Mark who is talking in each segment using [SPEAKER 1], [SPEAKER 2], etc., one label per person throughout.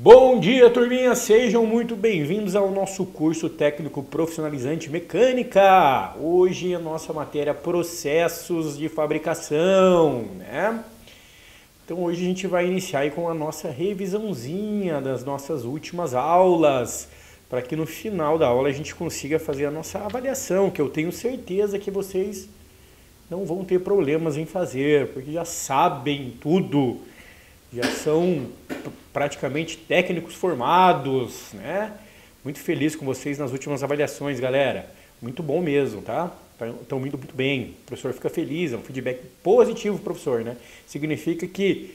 [SPEAKER 1] Bom dia, turminha! Sejam muito bem-vindos ao nosso curso técnico profissionalizante mecânica. Hoje a nossa matéria é processos de fabricação, né? Então hoje a gente vai iniciar aí com a nossa revisãozinha das nossas últimas aulas, para que no final da aula a gente consiga fazer a nossa avaliação, que eu tenho certeza que vocês não vão ter problemas em fazer, porque já sabem tudo. Já são praticamente técnicos formados, né? Muito feliz com vocês nas últimas avaliações, galera. Muito bom mesmo, tá? Estão indo muito bem. O professor fica feliz, é um feedback positivo pro professor, né? Significa que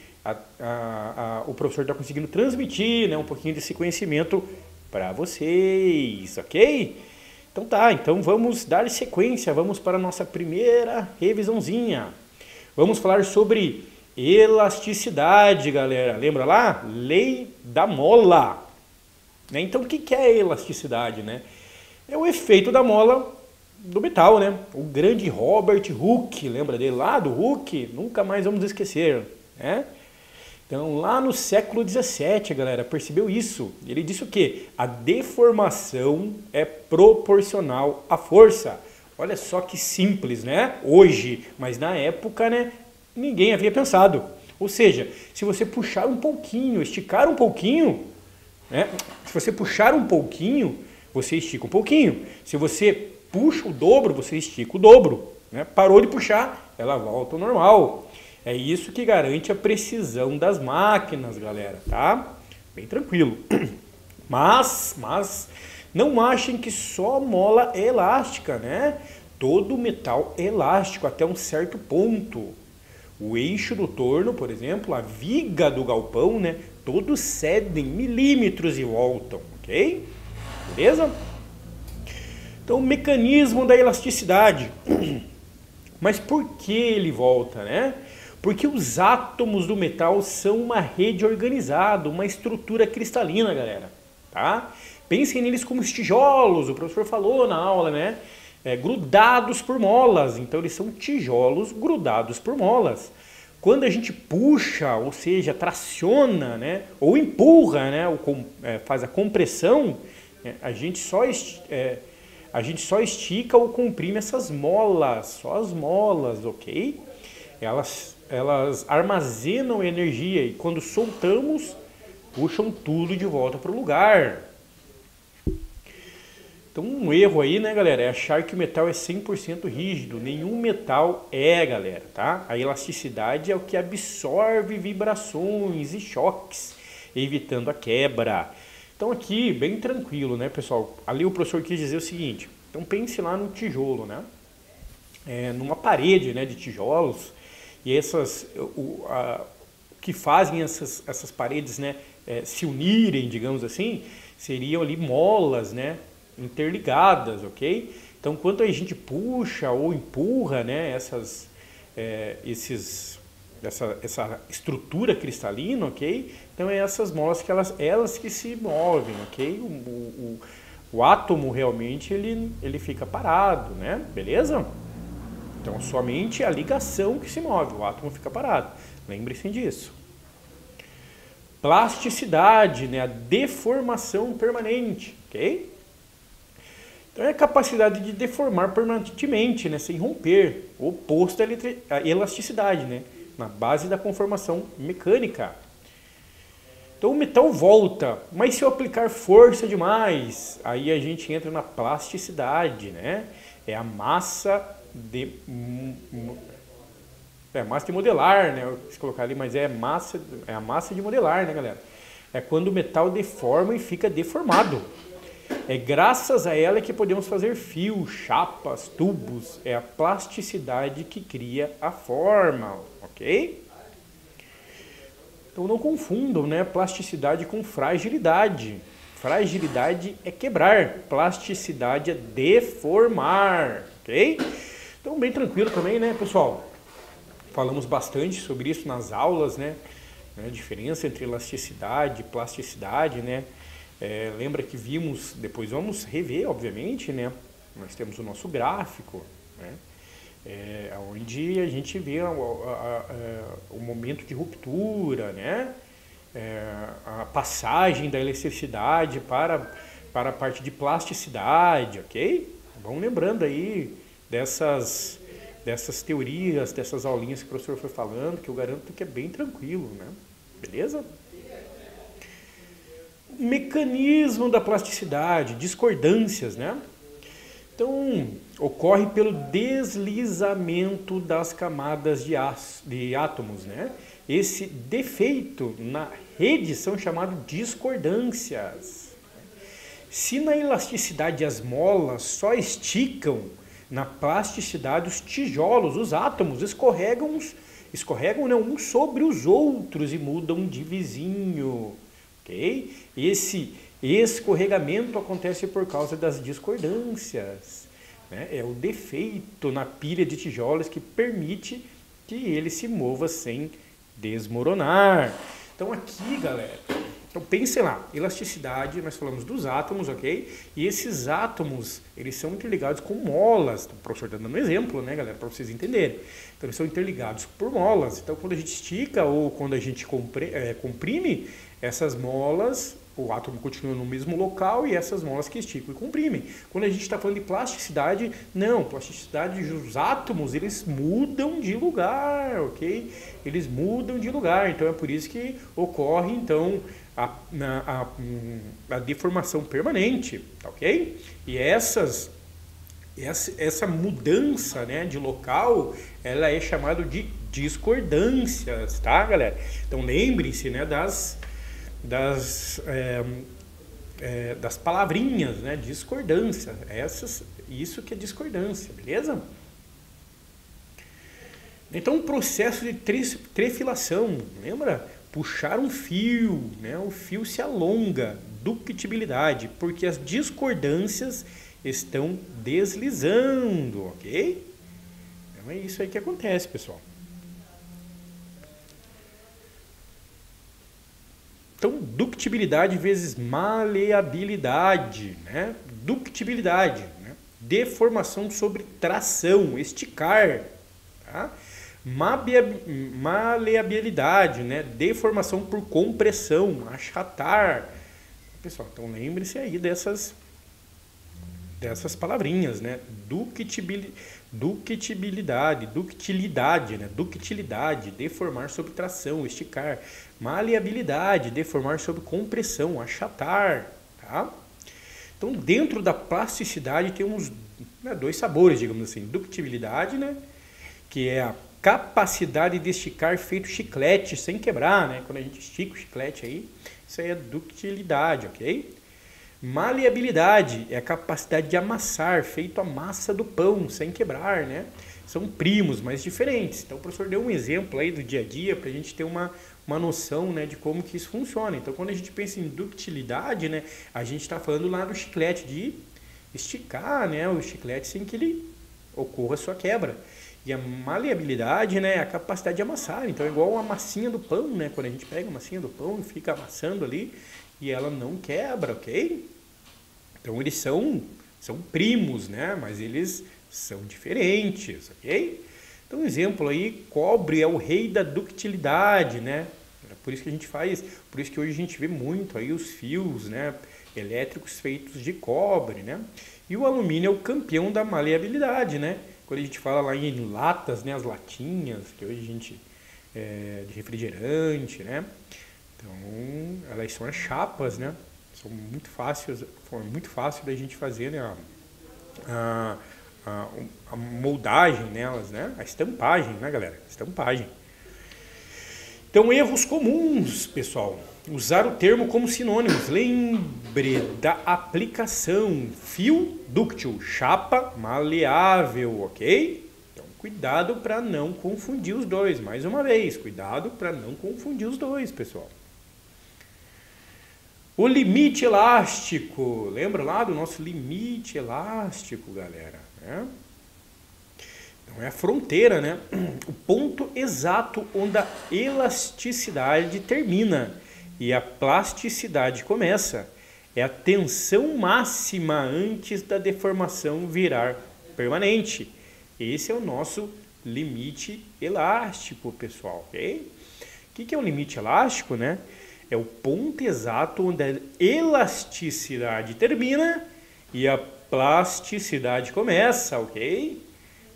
[SPEAKER 1] o professor está conseguindo transmitir, né, um pouquinho desse conhecimento para vocês, ok? Então tá, então vamos dar sequência, vamos para a nossa primeira revisãozinha. Vamos falar sobre elasticidade, galera. Lembra lá? Lei da mola. Né? Então, o que é elasticidade? Né? É o efeito da mola do metal, né? O grande Robert Hooke, lembra dele lá do Hooke? Nunca mais vamos esquecer, né? Então, lá no século 17, galera, percebeu isso? Ele disse o quê? A deformação é proporcional à força. Olha só que simples, né? Hoje, mas na época, né? Ninguém havia pensado. Ou seja, se você puxar um pouquinho, esticar um pouquinho, né? Se você puxar um pouquinho, você estica um pouquinho. Se você puxa o dobro, você estica o dobro. Né? Parou de puxar, ela volta ao normal. É isso que garante a precisão das máquinas, galera, tá? Bem tranquilo. Mas não achem que só a mola é elástica, né? Todo metal é elástico até um certo ponto. O eixo do torno, por exemplo, a viga do galpão, né? Todos cedem milímetros e voltam, ok? Beleza? Então, o mecanismo da elasticidade. Mas por que ele volta, né? Porque os átomos do metal são uma rede organizada, uma estrutura cristalina, galera. Tá? Pensem neles como os tijolos, o professor falou na aula, né? Grudados por molas. Então eles são tijolos grudados por molas. Quando a gente puxa, ou seja, traciona, né, ou empurra, né, faz a compressão, a gente só estica ou comprime essas molas, só as molas, ok? Elas armazenam energia e quando soltamos, puxam tudo de volta para o lugar. Então um erro aí, né, galera, é achar que o metal é 100% rígido. Nenhum metal é, galera, tá? A elasticidade é o que absorve vibrações e choques, evitando a quebra. Então aqui, bem tranquilo, né, pessoal? Ali o professor quis dizer o seguinte. Então pense lá no tijolo, né? Numa parede, né, de tijolos. E o que fazem essas paredes, né, se unirem, digamos assim, seriam ali molas, né? Interligadas, ok? Então, quando a gente puxa ou empurra, né, essa estrutura cristalina, ok? Então, é essas molas que elas que se movem, ok? O átomo realmente ele fica parado, né? Beleza? Então, somente a ligação que se move, o átomo fica parado. Lembre-se disso. Plasticidade, né? A deformação permanente, ok? Então é a capacidade de deformar permanentemente, né, sem romper, oposto à elasticidade, né, na base da conformação mecânica. Então o metal volta, mas se eu aplicar força demais, aí a gente entra na plasticidade, né? É a massa de modelar, né? Se colocar ali, mas é a massa de modelar, né, galera? É quando o metal deforma e fica deformado. É graças a ela que podemos fazer fios, chapas, tubos. É a plasticidade que cria a forma, ok? Então não confundam, né, plasticidade com fragilidade. Fragilidade é quebrar, plasticidade é deformar, ok? Então bem tranquilo também, né, pessoal? Falamos bastante sobre isso nas aulas, né? A diferença entre elasticidade e plasticidade, né? Lembra que vimos, depois vamos rever, obviamente, né? Nós temos o nosso gráfico, né? Onde a gente vê o momento de ruptura, né? a passagem da elasticidade para a parte de plasticidade, ok? Vão lembrando aí dessas teorias, dessas aulinhas que o professor foi falando, que eu garanto que é bem tranquilo, né? Beleza? Mecanismo da plasticidade, discordâncias, né? Então, ocorre pelo deslizamento das camadas de átomos, né? Esse defeito na rede são chamados discordâncias. Se na elasticidade as molas só esticam, na plasticidade os tijolos, os átomos, escorregam né, uns sobre os outros e mudam de vizinho. Okay? Esse escorregamento acontece por causa das discordâncias. Né? É o defeito na pilha de tijolos que permite que ele se mova sem desmoronar. Então aqui, galera, então pensem lá, elasticidade, nós falamos dos átomos, ok? E esses átomos, eles são interligados com molas. O professor está dando um exemplo, né, galera, para vocês entenderem. Então eles são interligados por molas. Então quando a gente estica ou quando a gente comprime, essas molas, o átomo continua no mesmo local e essas molas que esticam e comprimem. Quando a gente está falando de plasticidade, não, plasticidade dos átomos, eles mudam de lugar, ok? Eles mudam de lugar, então é por isso que ocorre, então, a deformação permanente, ok? E essa mudança, né, de local, ela é chamada de discordâncias, tá, galera? Então lembrem-se, né, das palavrinhas, né, discordância, isso que é discordância, beleza? Então o processo de trefilação, lembra? Puxar um fio, né, o fio se alonga, ductibilidade, porque as discordâncias estão deslizando, ok? Então é isso aí que acontece, pessoal. Então, ductibilidade vezes maleabilidade, né? Ductibilidade, né? Deformação sobre tração, esticar, tá? Maleabilidade, né? Deformação por compressão, achatar. Pessoal, então lembre-se aí dessas palavrinhas, né? Ductilidade, né? Ductilidade, deformar sob tração, esticar. Maleabilidade, deformar sob compressão, achatar, tá? Então, dentro da plasticidade temos, né, dois sabores, digamos assim. Ductibilidade, né? Que é a capacidade de esticar feito chiclete sem quebrar, né? Quando a gente estica o chiclete aí, isso aí é ductilidade, ok? Maleabilidade é a capacidade de amassar, feito a massa do pão, sem quebrar, né? São primos, mas diferentes. Então o professor deu um exemplo aí do dia a dia para a gente ter uma noção, né, de como que isso funciona. Então quando a gente pensa em ductilidade, né, a gente está falando lá do chiclete, de esticar, né, o chiclete sem que ele ocorra a sua quebra. E a maleabilidade, né, é a capacidade de amassar. Então é igual a massinha do pão, né? Quando a gente pega a massinha do pão e fica amassando ali e ela não quebra, ok? Então eles são primos, né? Mas eles são diferentes, ok? Então um exemplo aí, cobre é o rei da ductilidade, né? Por isso que a gente faz, por isso que hoje a gente vê muito aí os fios, né, elétricos feitos de cobre, né? E o alumínio é o campeão da maleabilidade, né? Quando a gente fala lá em latas, né, as latinhas, que hoje a gente de refrigerante, né? Então, elas são as chapas, né? São muito fáceis, foi muito fácil da gente fazer, né, a moldagem nelas, né? A estampagem, né, galera? Estampagem. Então, erros comuns, pessoal. Usar o termo como sinônimos. Lembre da aplicação. Fio dúctil, chapa maleável, ok? Então, cuidado para não confundir os dois. Mais uma vez, cuidado para não confundir os dois, pessoal. O limite elástico. Lembra lá do nosso limite elástico, galera? Né? Então, é a fronteira, né? O ponto exato onde a elasticidade termina e a plasticidade começa. É a tensão máxima antes da deformação virar permanente. Esse é o nosso limite elástico, pessoal, ok? O que é o limite elástico, né? é o ponto exato onde a elasticidade termina e a plasticidade começa, ok?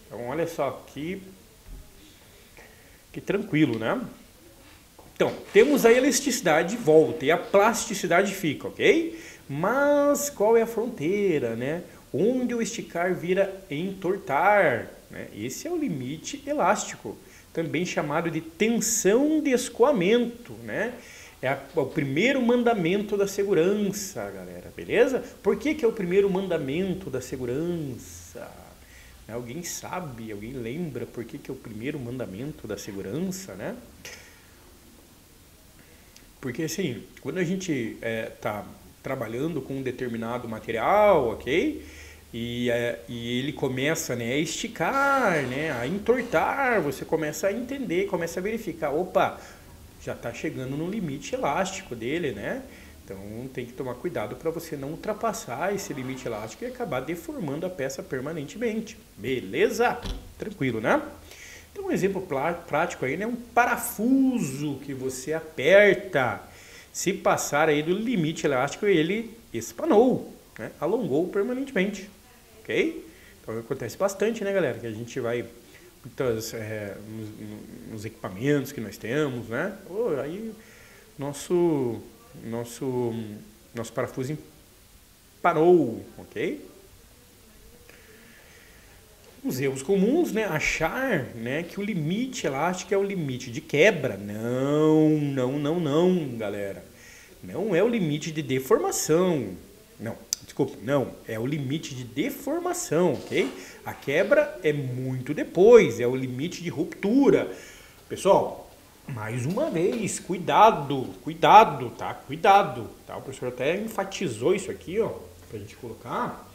[SPEAKER 1] Então, olha só que tranquilo, né? Então, temos a elasticidade volta e a plasticidade fica, ok? Mas qual é a fronteira, né? Onde o esticar vira entortar, né? Esse é o limite elástico, também chamado de tensão de escoamento, né? É o primeiro mandamento da segurança, galera, beleza? Por que é o primeiro mandamento da segurança? Alguém sabe, alguém lembra por que é o primeiro mandamento da segurança, né? Porque assim, quando a gente está trabalhando com um determinado material, ok? E ele começa, né, a esticar, né, a entortar, você começa a entender, começa a verificar, opa, já está chegando no limite elástico dele, né? Então tem que tomar cuidado para você não ultrapassar esse limite elástico e acabar deformando a peça permanentemente. Beleza? Tranquilo, né? Então um exemplo prático aí, né? Um parafuso que você aperta. Se passar aí do limite elástico, ele espanou, né? Alongou permanentemente. Ok? Então acontece bastante, né, galera? Que a gente vai muitas, nos equipamentos que nós temos, né? Aí nosso parafuso parou, ok? Os erros comuns, né? Achar, né, que o limite elástico é o limite de quebra. Não, galera. Não é o limite de deformação. Não, desculpa, não. É o limite de deformação, ok? A quebra é muito depois, é o limite de ruptura. Pessoal, mais uma vez, cuidado, tá? Cuidado, tá? O professor até enfatizou isso aqui, ó, pra gente colocar,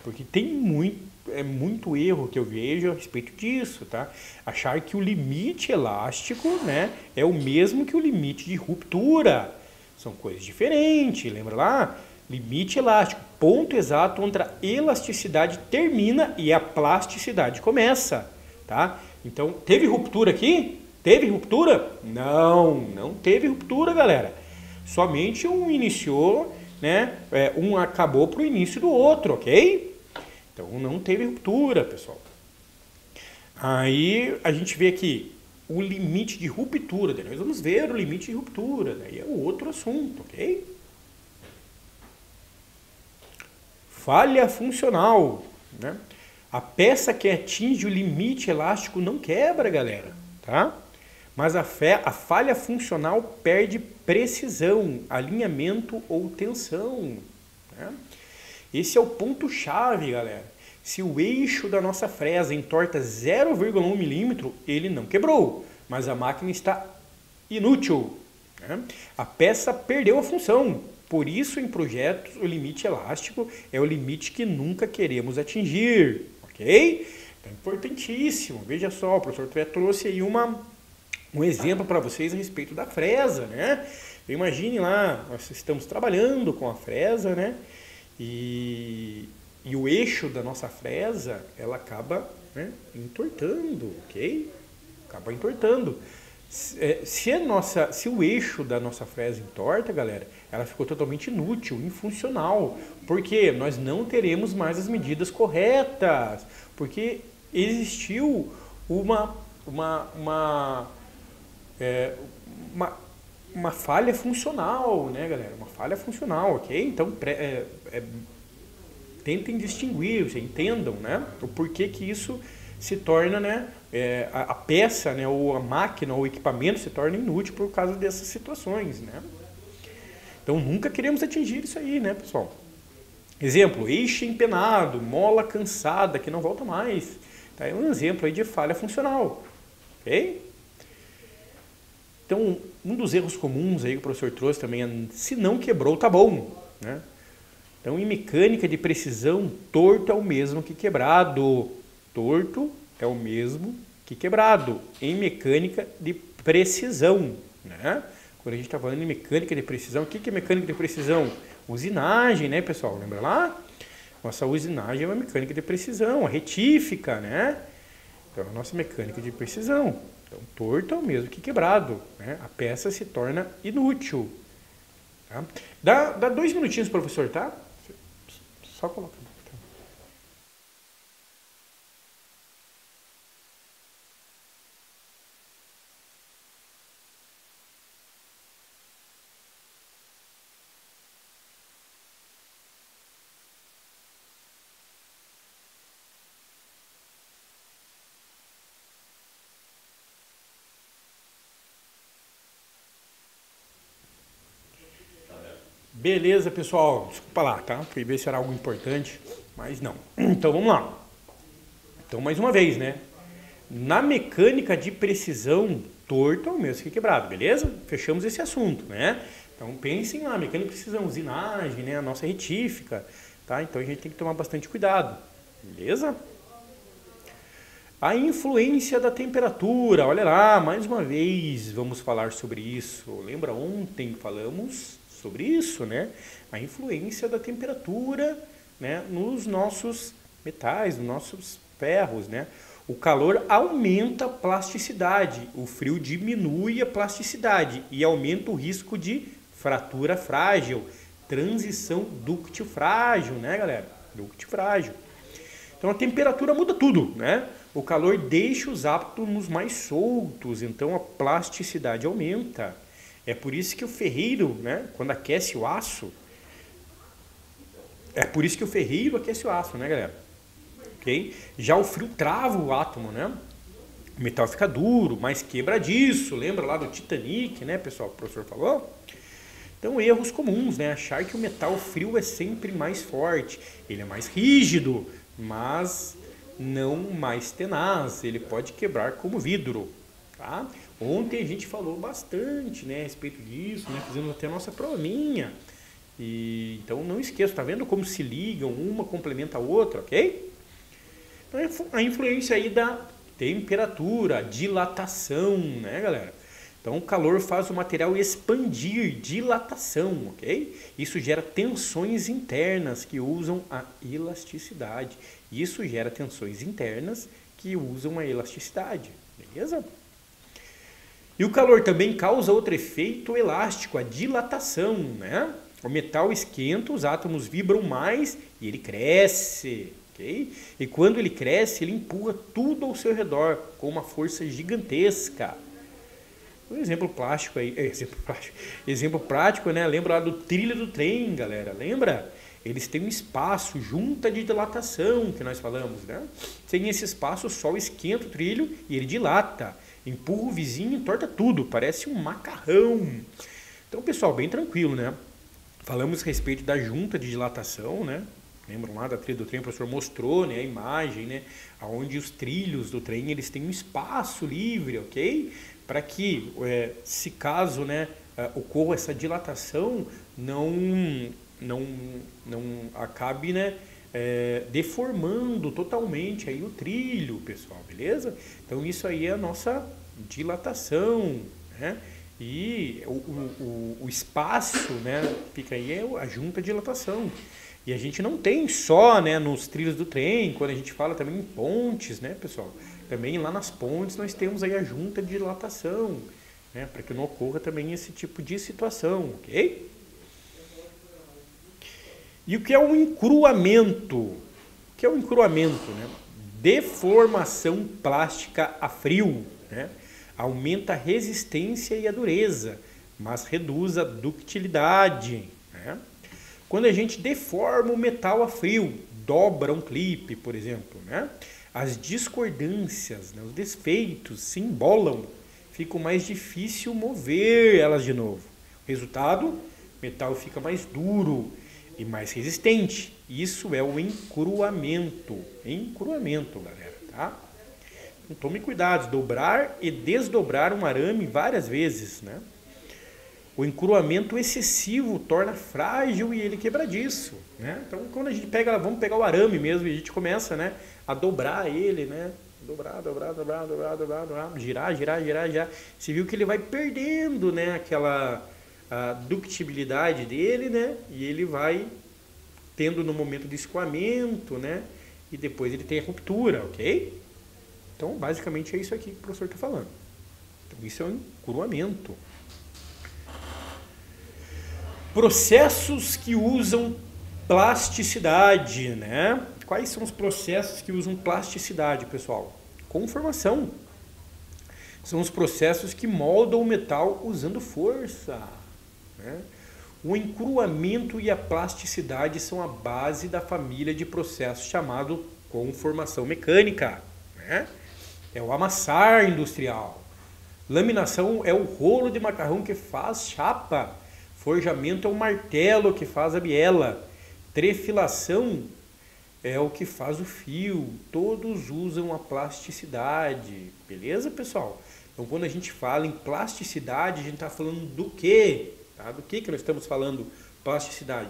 [SPEAKER 1] porque tem muito erro que eu vejo a respeito disso, tá? Achar que o limite elástico, né, é o mesmo que o limite de ruptura. São coisas diferentes, lembra lá? Limite elástico, ponto exato onde a elasticidade termina e a plasticidade começa, tá? Então, teve ruptura aqui? Teve ruptura? Não teve ruptura, galera. Somente um iniciou, né? Um acabou para o início do outro, ok? Então não teve ruptura, pessoal. Aí a gente vê aqui o limite de ruptura. Nós vamos ver o limite de ruptura. Daí é outro assunto, ok? Falha funcional, né? A peça que atinge o limite elástico não quebra, galera, tá? Mas a falha funcional perde precisão, alinhamento ou tensão, né? Esse é o ponto-chave, galera. Se o eixo da nossa fresa entorta 0,1 milímetro, ele não quebrou, mas a máquina está inútil, né? A peça perdeu a função. Por isso, em projetos, o limite elástico é o limite que nunca queremos atingir, ok? Então, é importantíssimo. Veja só, o professor trouxe aí um exemplo para vocês a respeito da fresa, né? Imagine lá, nós estamos trabalhando com a fresa, né? E o eixo da nossa fresa, ela acaba, né, entortando, ok? Acaba entortando. Se o eixo da nossa fresa entorta, galera, ela ficou totalmente inútil, infuncional, porque nós não teremos mais as medidas corretas, porque existiu uma falha funcional, né, galera? Uma falha funcional, ok? Então, tentem distinguir, entendam, né, o porquê que isso se torna, né, a peça, né, ou a máquina, ou o equipamento se torna inútil por causa dessas situações, né? Então, nunca queremos atingir isso aí, né, pessoal? Exemplo, eixo empenado, mola cansada, que não volta mais. Tá? É um exemplo aí de falha funcional, ok? Então, um dos erros comuns aí que o professor trouxe também é, se não quebrou, tá bom, né? Então, em mecânica de precisão, torto é o mesmo que quebrado. Torto é o mesmo que quebrado. Em mecânica de precisão, né? Quando a gente está falando em mecânica de precisão, o que é mecânica de precisão? Usinagem, né, pessoal? Lembra lá? Nossa usinagem é uma mecânica de precisão, a retífica, né? Então, a nossa mecânica de precisão. Então, torto é o mesmo que quebrado, né? A peça se torna inútil. Tá? Dá 2 minutinhos, professor, tá? Só coloca. Beleza, pessoal. Desculpa lá, tá? Fui ver se era algo importante, mas não. Então vamos lá. Então, mais uma vez, né? Na mecânica de precisão, torto é o mesmo que quebrado, beleza? Fechamos esse assunto, né? Então pensem lá, mecânica de precisão, usinagem, né? A nossa retífica, tá? Então a gente tem que tomar bastante cuidado, beleza? A influência da temperatura, olha lá, mais uma vez vamos falar sobre isso. Lembra ontem falamos sobre isso, né? A influência da temperatura, né, nos nossos metais, nos nossos ferros, né? O calor aumenta a plasticidade, o frio diminui a plasticidade e aumenta o risco de fratura frágil, transição dúctil frágil, né, galera? Dúctil frágil. Então a temperatura muda tudo, né? O calor deixa os átomos mais soltos, então a plasticidade aumenta. É por isso que o ferreiro, né, quando aquece o aço, aquece o aço, né, galera? Okay? Já o frio trava o átomo, né? O metal fica duro, mais quebradiço. Lembra lá do Titanic, né, pessoal? Que o professor falou? Então, erros comuns, né? Achar que o metal frio é sempre mais forte. Ele é mais rígido, mas não mais tenaz. Ele pode quebrar como vidro, tá? Ontem a gente falou bastante, né, a respeito disso, né? Fizemos até a nossa provinha. E, então, não esqueça, tá vendo como se ligam? Uma complementa a outra, ok? Então, a influência aí da temperatura, dilatação, né, galera? Então, o calor faz o material expandir, dilatação, ok? Isso gera tensões internas que usam a elasticidade. Isso gera tensões internas que usam a elasticidade, beleza? E o calor também causa outro efeito elástico, a dilatação, né? O metal esquenta, os átomos vibram mais e ele cresce, ok? E quando ele cresce, ele empurra tudo ao seu redor com uma força gigantesca. Um exemplo prático aí, exemplo prático, né? Lembra lá do trilho do trem, galera? Lembra? Eles têm um espaço, junta de dilatação, que nós falamos, né? Sem esse espaço, o sol esquenta o trilho e ele dilata. Empurra o vizinho e entorta tudo, parece um macarrão. Então, pessoal, bem tranquilo, né? Falamos a respeito da junta de dilatação, né? Lembram lá da trilha do trem, o professor mostrou, né, a imagem, né? Onde os trilhos do trem, eles têm um espaço livre, ok? Para que, se caso, né, ocorra essa dilatação, não acabe, né, deformando totalmente aí o trilho, pessoal, beleza? Então isso aí é a nossa dilatação, né? E o espaço, né, fica aí a junta de dilatação. E a gente não tem só, né, nos trilhos do trem, quando a gente fala também em pontes, né, pessoal? Também lá nas pontes nós temos aí a junta de dilatação, né, para que não ocorra também esse tipo de situação, ok? E o que é um encruamento? O que é um encruamento, né? Deformação plástica a frio, né? Aumenta a resistência e a dureza, mas reduz a ductilidade, né? Quando a gente deforma o metal a frio, dobra um clipe, por exemplo, né? As discordâncias, né, os desfeitos se embolam, fica mais difícil mover elas de novo. Resultado, o metal fica mais duro e mais resistente. Isso é o encruamento. Encruamento, galera, tá? Então tome cuidado, dobrar e desdobrar um arame várias vezes, né? O encruamento excessivo torna frágil e ele quebradiço, né? Então, quando a gente pega, vamos pegar o arame mesmo e a gente começa, né, a dobrar ele, né? Dobrar, girar. Você viu que ele vai perdendo, né, aquela ductibilidade dele, né? E ele vai tendo no momento de escoamento, né? E depois ele tem a ruptura, ok? Então, basicamente é isso aqui que o professor está falando. Então, isso é um encruamento. Processos que usam plasticidade, né? Quais são os processos que usam plasticidade, pessoal? Conformação. São os processos que moldam o metal usando força, né? O encruamento e a plasticidade são a base da família de processos chamado conformação mecânica, né? É o amassar industrial. Laminação é o rolo de macarrão que faz chapa. Forjamento é o martelo que faz a biela. Trefilação é o que faz o fio. Todos usam a plasticidade. Beleza, pessoal? Então, quando a gente fala em plasticidade, a gente está falando do quê? Tá? Do que nós estamos falando? Plasticidade.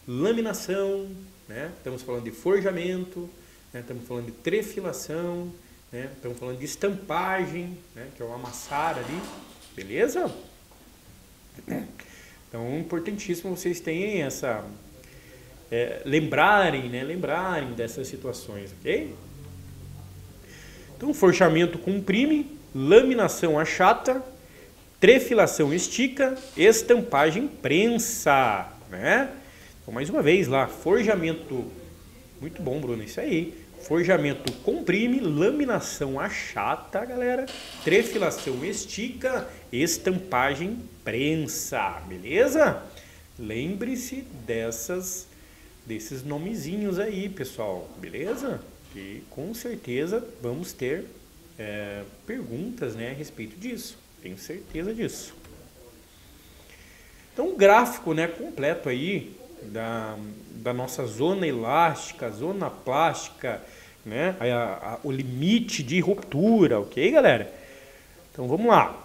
[SPEAKER 1] Laminação, né? Estamos falando de forjamento, né? Estamos falando de trefilação, né? Estamos falando de estampagem, né? Que é o amassar ali. Beleza? Então, é importantíssimo vocês tenham essa... lembrarem, né? Lembrarem dessas situações, ok? Então, forjamento comprime, laminação achata, trefilação estica, estampagem prensa, né? Então, mais uma vez lá, forjamento, muito bom, Bruno, isso aí. Forjamento comprime, laminação achata, galera, trefilação estica, estampagem prensa, beleza? Lembre-se desses nomezinhos aí, pessoal, beleza? E com certeza vamos ter perguntas, né, a respeito disso. Tenho certeza disso. Então, um gráfico, né, completo aí da nossa zona elástica, zona plástica, né, o limite de ruptura, ok, galera? Então, vamos lá.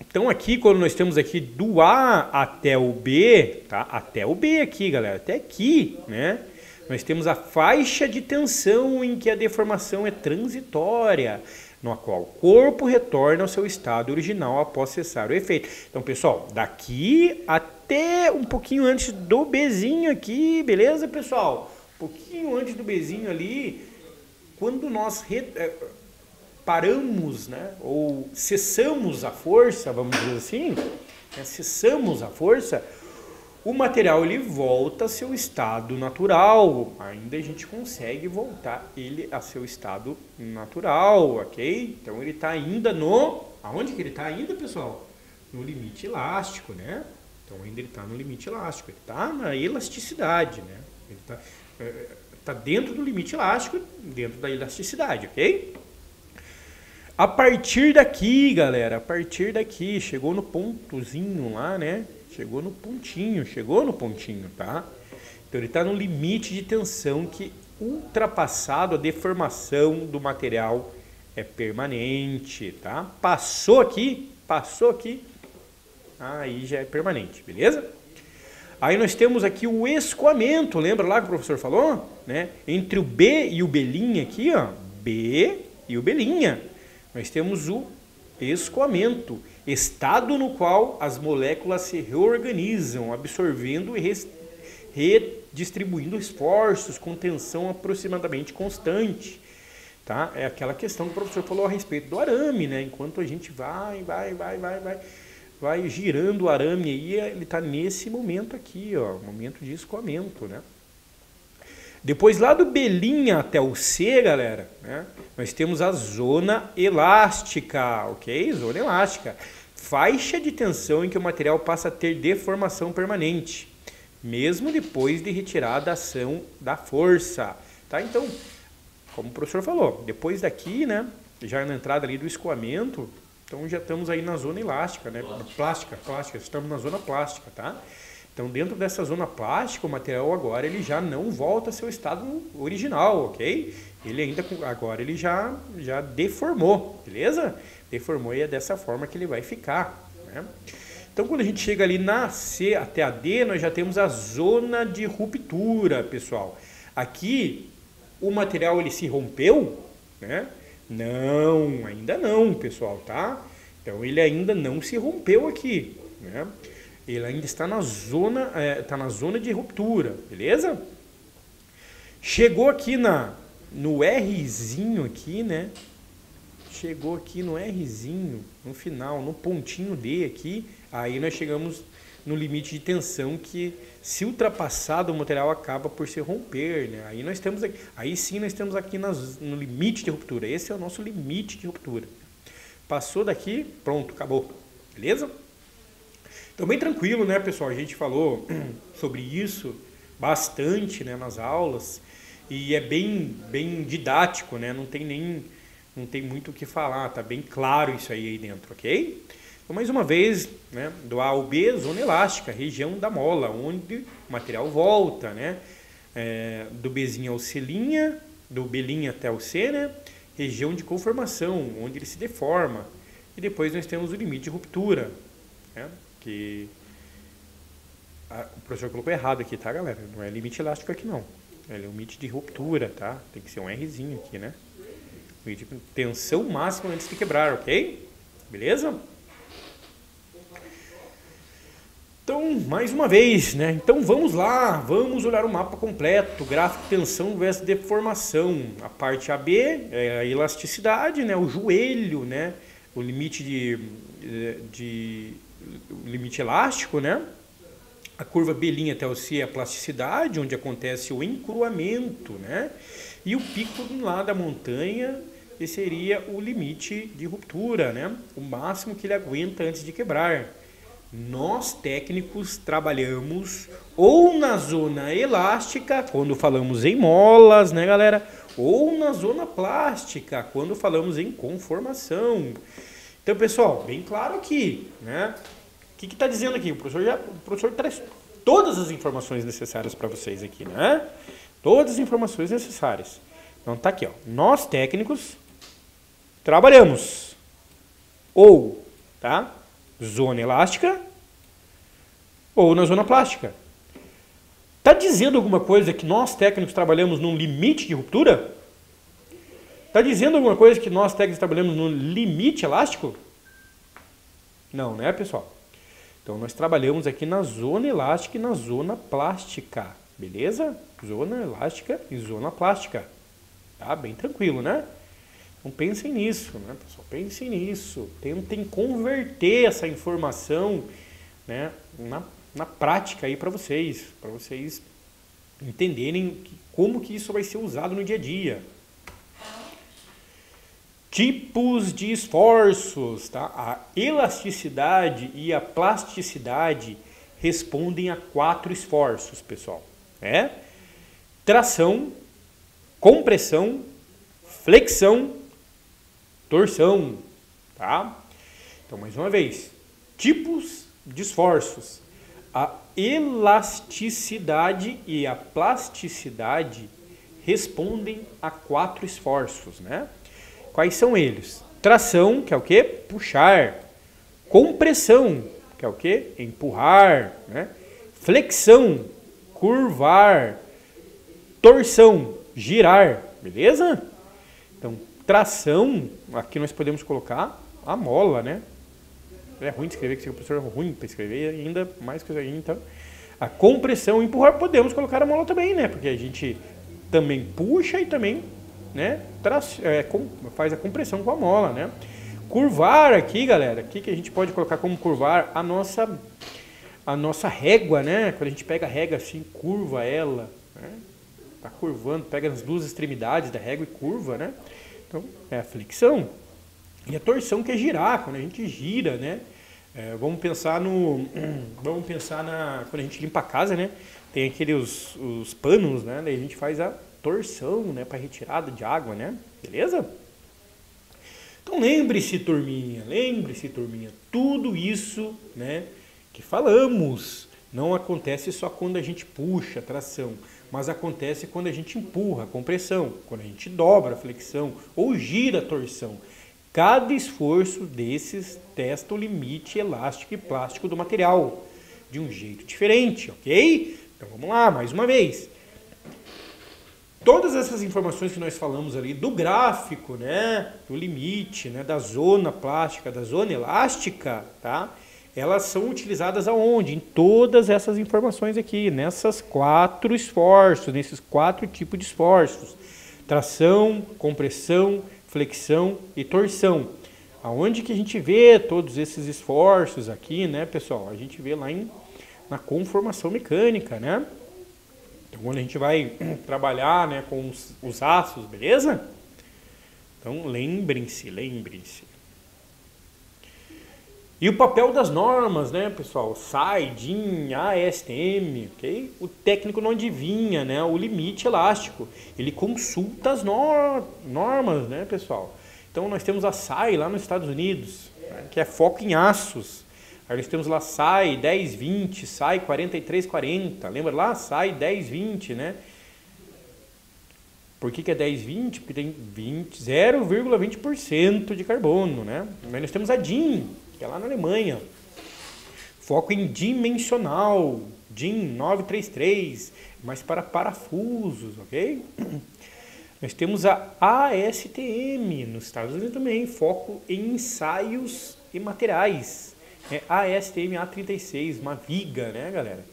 [SPEAKER 1] Então, aqui, quando nós temos aqui do A até o B, tá? Até o B aqui, galera, até aqui, né? Nós temos a faixa de tensão em que a deformação é transitória, no qual o corpo retorna ao seu estado original após cessar o efeito. Então, pessoal, daqui até um pouquinho antes do Bzinho aqui, beleza, pessoal? Um pouquinho antes do Bzinho ali, quando nós paramos, né, ou cessamos a força, vamos dizer assim, né, cessamos a força, o material ele volta a seu estado natural. Ainda a gente consegue voltar ele a seu estado natural, ok? Então ele está ainda aonde que ele está ainda, pessoal? No limite elástico, né? Então ainda ele está no limite elástico, ele está na elasticidade, né? Ele está dentro do limite elástico, dentro da elasticidade, ok? A partir daqui, galera, a partir daqui, chegou no pontozinho lá, né? Chegou no pontinho, tá? Então ele está no limite de tensão que, ultrapassado, a deformação do material é permanente, tá? Passou aqui, aí já é permanente, beleza? Aí nós temos aqui o escoamento, lembra lá que o professor falou? Né? Entre o B e o B'linha aqui, ó, B e o B'linha, nós temos o escoamento, estado no qual as moléculas se reorganizam, absorvendo e redistribuindo esforços com tensão aproximadamente constante. Tá? É aquela questão que o professor falou a respeito do arame, né? Enquanto a gente vai girando o arame aí, ele está nesse momento aqui, ó, momento de escoamento, né? Depois lá do B'linha até o C, galera, né, nós temos a zona elástica, ok? Zona elástica. Faixa de tensão em que o material passa a ter deformação permanente, mesmo depois de retirada a ação da força. Tá? Então, como o professor falou, depois daqui, né, já na entrada ali do escoamento, então já estamos aí na zona elástica, né? Plástica, estamos na zona plástica, tá? Então, dentro dessa zona plástica, o material agora ele já não volta ao seu estado original, ok? Ele ainda, agora ele já deformou, beleza? Deformou e é dessa forma que ele vai ficar, né? Então, quando a gente chega ali na C até a D, nós já temos a zona de ruptura, pessoal. Aqui, o material ele se rompeu, né? Não, ainda não, pessoal, tá? Então, ele ainda não se rompeu aqui, né? Ele ainda está na zona, de ruptura, beleza? Chegou aqui no Rzinho aqui, né? Chegou aqui no Rzinho, no final, no pontinho D aqui, aí nós chegamos no limite de tensão que, se ultrapassado, o material acaba por se romper, né? Aí sim nós temos aqui no limite de ruptura. Esse é o nosso limite de ruptura. Passou daqui, pronto, acabou. Beleza? Então, bem tranquilo, né, pessoal? A gente falou sobre isso bastante, né, nas aulas, e é bem didático, né? Não tem muito o que falar, tá bem claro isso aí dentro, ok? Então, mais uma vez, né, do A ao B, zona elástica, região da mola, onde o material volta, né? Do Bzinho ao C', do B' até o C, né? Região de conformação, onde ele se deforma. E depois nós temos o limite de ruptura, né? Que o professor colocou errado aqui, tá, galera? Não é limite elástico aqui, não. É limite de ruptura, tá? Tem que ser um Rzinho aqui, né? Tensão máxima antes de quebrar, ok? Beleza? Então, mais uma vez, né? Então, vamos lá. Vamos olhar o mapa completo. Gráfico de tensão versus deformação. A parte AB é a elasticidade, né? O joelho, né? O limite o limite elástico, né? A curva B' até o C é a plasticidade, onde acontece o encruamento, né? E o pico lá da montanha, esse seria o limite de ruptura, né? O máximo que ele aguenta antes de quebrar. Nós técnicos trabalhamos ou na zona elástica, quando falamos em molas, né, galera? Ou na zona plástica, quando falamos em conformação. Então, pessoal, bem claro aqui, né? O que está dizendo aqui? O professor traz todas as informações necessárias para vocês aqui, né? Todas as informações necessárias. Então, tá aqui, ó. Nós técnicos trabalhamos ou, tá? Zona elástica ou na zona plástica. Está dizendo alguma coisa que nós técnicos trabalhamos num limite de ruptura? Está dizendo alguma coisa que nós técnicos trabalhamos no limite elástico? Não, né, pessoal? Então, nós trabalhamos aqui na zona elástica e na zona plástica, beleza? Zona elástica e zona plástica. Tá? Bem tranquilo, né? Então, pensem nisso, né, pessoal? Pensem nisso. Tentem converter essa informação, né, na prática aí para vocês entenderem como que isso vai ser usado no dia a dia. Tipos de esforços, tá? A elasticidade e a plasticidade respondem a 4 esforços, pessoal. Tração, compressão, flexão, torção, tá? Então, mais uma vez, tipos de esforços. A elasticidade e a plasticidade respondem a 4 esforços, né? Quais são eles? Tração, que é o quê? Puxar. Compressão, que é o quê? Empurrar, né? Flexão, curvar. Torção, girar, beleza? Então, tração, aqui nós podemos colocar a mola, né? É ruim de escrever, que o professor é ruim para escrever, ainda mais que isso aí. Então, a compressão, empurrar, podemos colocar a mola também, né? Porque a gente também puxa e também, né, faz a compressão com a mola, né? Curvar aqui, galera, aqui que a gente pode colocar como curvar a nossa régua, né? Quando a gente pega a régua assim, curva ela, né? Tá curvando, pega as duas extremidades da régua e curva, né? Então, é a flexão. E a torção, que é girar, quando a gente gira, né? Vamos pensar quando a gente limpa a casa, né? Tem aqueles os panos, né? Daí a gente faz a torção, né? Para retirada de água, né? Beleza? Então lembre-se, turminha, tudo isso, né? Que falamos, não acontece só quando a gente puxa a tração, mas acontece quando a gente empurra a compressão, quando a gente dobra a flexão ou gira a torção. Cada esforço desses testa o limite elástico e plástico do material de um jeito diferente, ok? Então vamos lá, mais uma vez. Todas essas informações que nós falamos ali do gráfico, né, do limite, né, da zona plástica, da zona elástica, tá? Elas são utilizadas aonde? Em todas essas informações aqui, nessas 4 esforços, nesses 4 tipos de esforços. Tração, compressão, flexão e torção. Aonde que a gente vê todos esses esforços aqui, né, pessoal? A gente vê lá na conformação mecânica, né? Então, quando a gente vai trabalhar, né, com os aços, beleza? Então, lembrem-se. E o papel das normas, né, pessoal? SAI, DIN, ASTM, ok? O técnico não adivinha, né, o limite elástico. Ele consulta as normas, né, pessoal? Então, nós temos a SAI lá nos Estados Unidos, né, que é foco em aços. Aí nós temos lá SAI 1020, SAI 4340. Lembra lá? SAI 1020, né? Por que é 1020? Porque tem 0,20% de carbono, né? Mas nós temos a DIN, que é lá na Alemanha. Foco em dimensional, DIN 933, mas para parafusos, ok? Nós temos a ASTM nos Estados Unidos também, foco em ensaios e materiais. ASTM A36, uma viga, né, galera?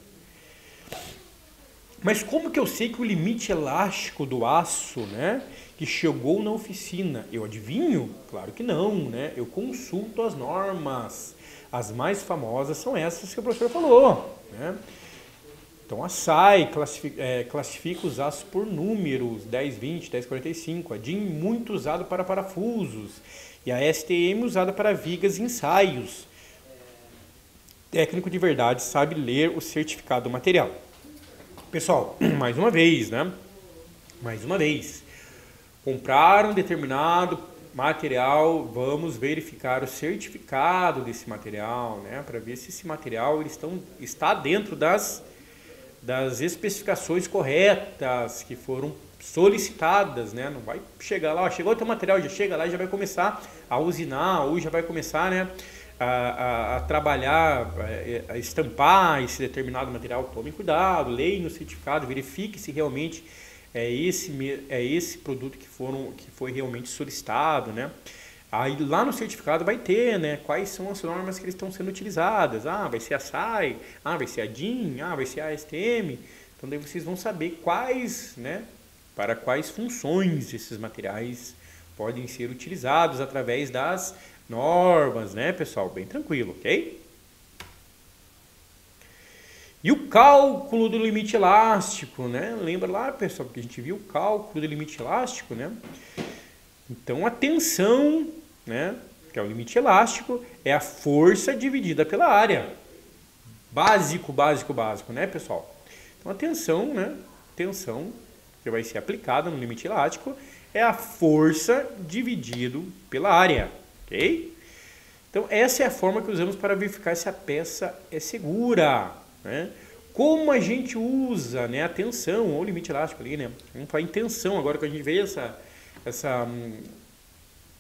[SPEAKER 1] Mas como que eu sei que o limite elástico do aço, né, que chegou na oficina, eu adivinho? Claro que não, né? Eu consulto as normas. As mais famosas são essas que o professor falou, né? Então a SAI classifica os aços por números, 1020, 1045, a DIN muito usado para parafusos e a STM usada para vigas e ensaios. Técnico de verdade sabe ler o certificado do material. Pessoal, mais uma vez, né? Mais uma vez. Comprar um determinado material, vamos verificar o certificado desse material, né? Para ver se esse material está dentro das especificações corretas que foram solicitadas, né? Não vai chegar lá, chegou o teu material, já chega lá e já vai começar a usinar, ou já vai começar, né, a trabalhar, a estampar esse determinado material. Tome cuidado, leia no certificado, verifique se realmente é esse produto que foi realmente solicitado, né? Aí lá no certificado vai ter, né, quais são as normas que estão sendo utilizadas. Vai ser a SAI, vai ser a DIN, vai ser a ASTM. Então daí vocês vão saber quais, né, para quais funções esses materiais podem ser utilizados através das normas, né, pessoal? Bem tranquilo, ok? E o cálculo do limite elástico, né? Lembra lá, pessoal, que a gente viu o cálculo do limite elástico, né? Então a tensão, né, que é o limite elástico, é a força dividida pela área. Básico, né, pessoal? Então a tensão, né, tensão que vai ser aplicada no limite elástico é a força dividido pela área, ok? Então essa é a forma que usamos para verificar se a peça é segura, né? Como a gente usa, né, a tensão ou o limite elástico ali, né? Vamos falar em tensão agora que a gente vê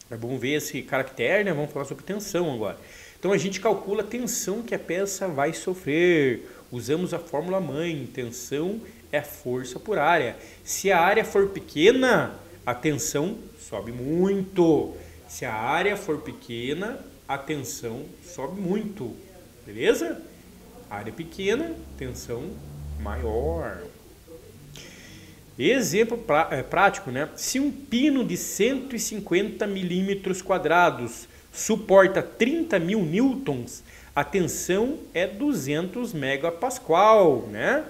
[SPEAKER 1] vamos ver esse caractere, né? Vamos falar sobre tensão agora. Então a gente calcula a tensão que a peça vai sofrer. Usamos a fórmula mãe. Tensão é força por área. Se a área for pequena, a tensão sobe muito. Se a área for pequena, a tensão sobe muito. Beleza? Área pequena, tensão maior. Exemplo prático, né? Se um pino de 150 milímetros quadrados suporta 30 mil newtons, a tensão é 200 megapascal, né?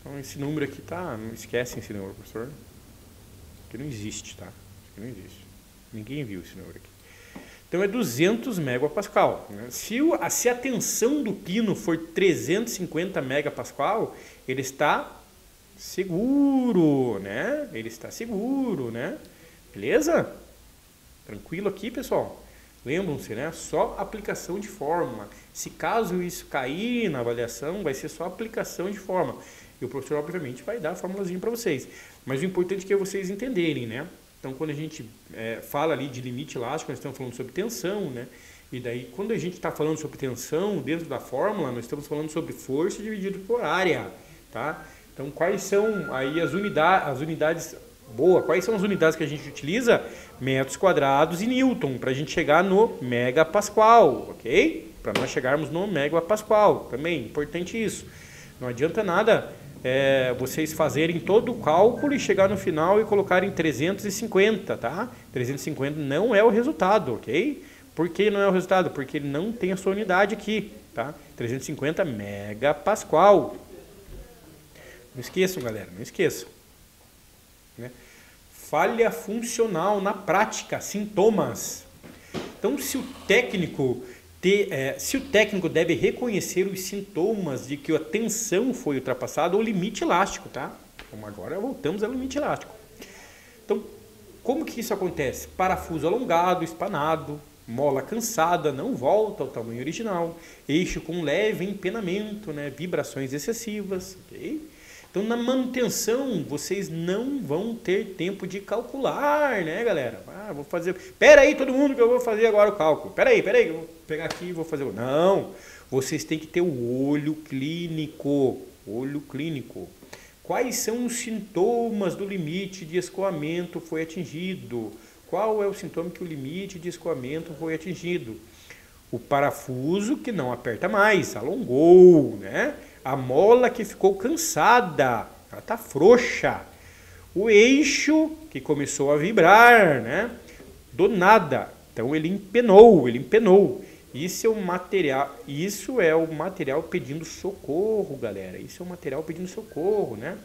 [SPEAKER 1] Então esse número aqui tá, não esquecem esse número, professor. Que não existe, tá? Que não existe. Ninguém viu esse número aqui. Então é 200 megapascal, né? Se a tensão do pino for 350 megapascal, ele está seguro, né? Ele está seguro, né? Beleza? Tranquilo aqui, pessoal? Lembram-se, né? Só aplicação de fórmula. Se caso isso cair na avaliação, vai ser só aplicação de fórmula. E o professor, obviamente, vai dar a formulazinha para vocês. Mas o importante é que vocês entenderem, né? Então, quando a gente fala ali de limite elástico, nós estamos falando sobre tensão, né? E daí, quando a gente está falando sobre tensão dentro da fórmula, nós estamos falando sobre força dividido por área, tá? Então, quais são aí as unidades, quais são as unidades que a gente utiliza? Metros quadrados e newton, para a gente chegar no megapascal, ok? Para nós chegarmos no megapascal, também, importante isso. Não adianta nada vocês fazerem todo o cálculo e chegar no final e colocarem 350, tá? 350 não é o resultado, ok? Por que não é o resultado? Porque ele não tem a sua unidade aqui, tá? 350 megapascal. Não esqueçam, galera, não esqueçam. Né? Falha funcional na prática, sintomas. Então, se o técnico deve reconhecer os sintomas de que a tensão foi ultrapassada, ou limite elástico, tá? Então, agora voltamos ao limite elástico. Então, como que isso acontece? Parafuso alongado, espanado, mola cansada, não volta ao tamanho original, eixo com leve empenamento, né? Vibrações excessivas, ok? Então, na manutenção, vocês não vão ter tempo de calcular, né, galera? Ah, vou fazer... Pera aí, todo mundo, que eu vou fazer agora o cálculo. Pera aí, eu vou pegar aqui e vou fazer... Não, vocês têm que ter o olho clínico. Olho clínico. Quais são os sintomas do limite de escoamento foi atingido? Qual é o sintoma que o limite de escoamento foi atingido? O parafuso que não aperta mais, alongou, né? A mola que ficou cansada, ela está frouxa. O eixo que começou a vibrar, né? Do nada. Então ele empenou. Isso é o material pedindo socorro, galera. Isso é o material pedindo socorro, né?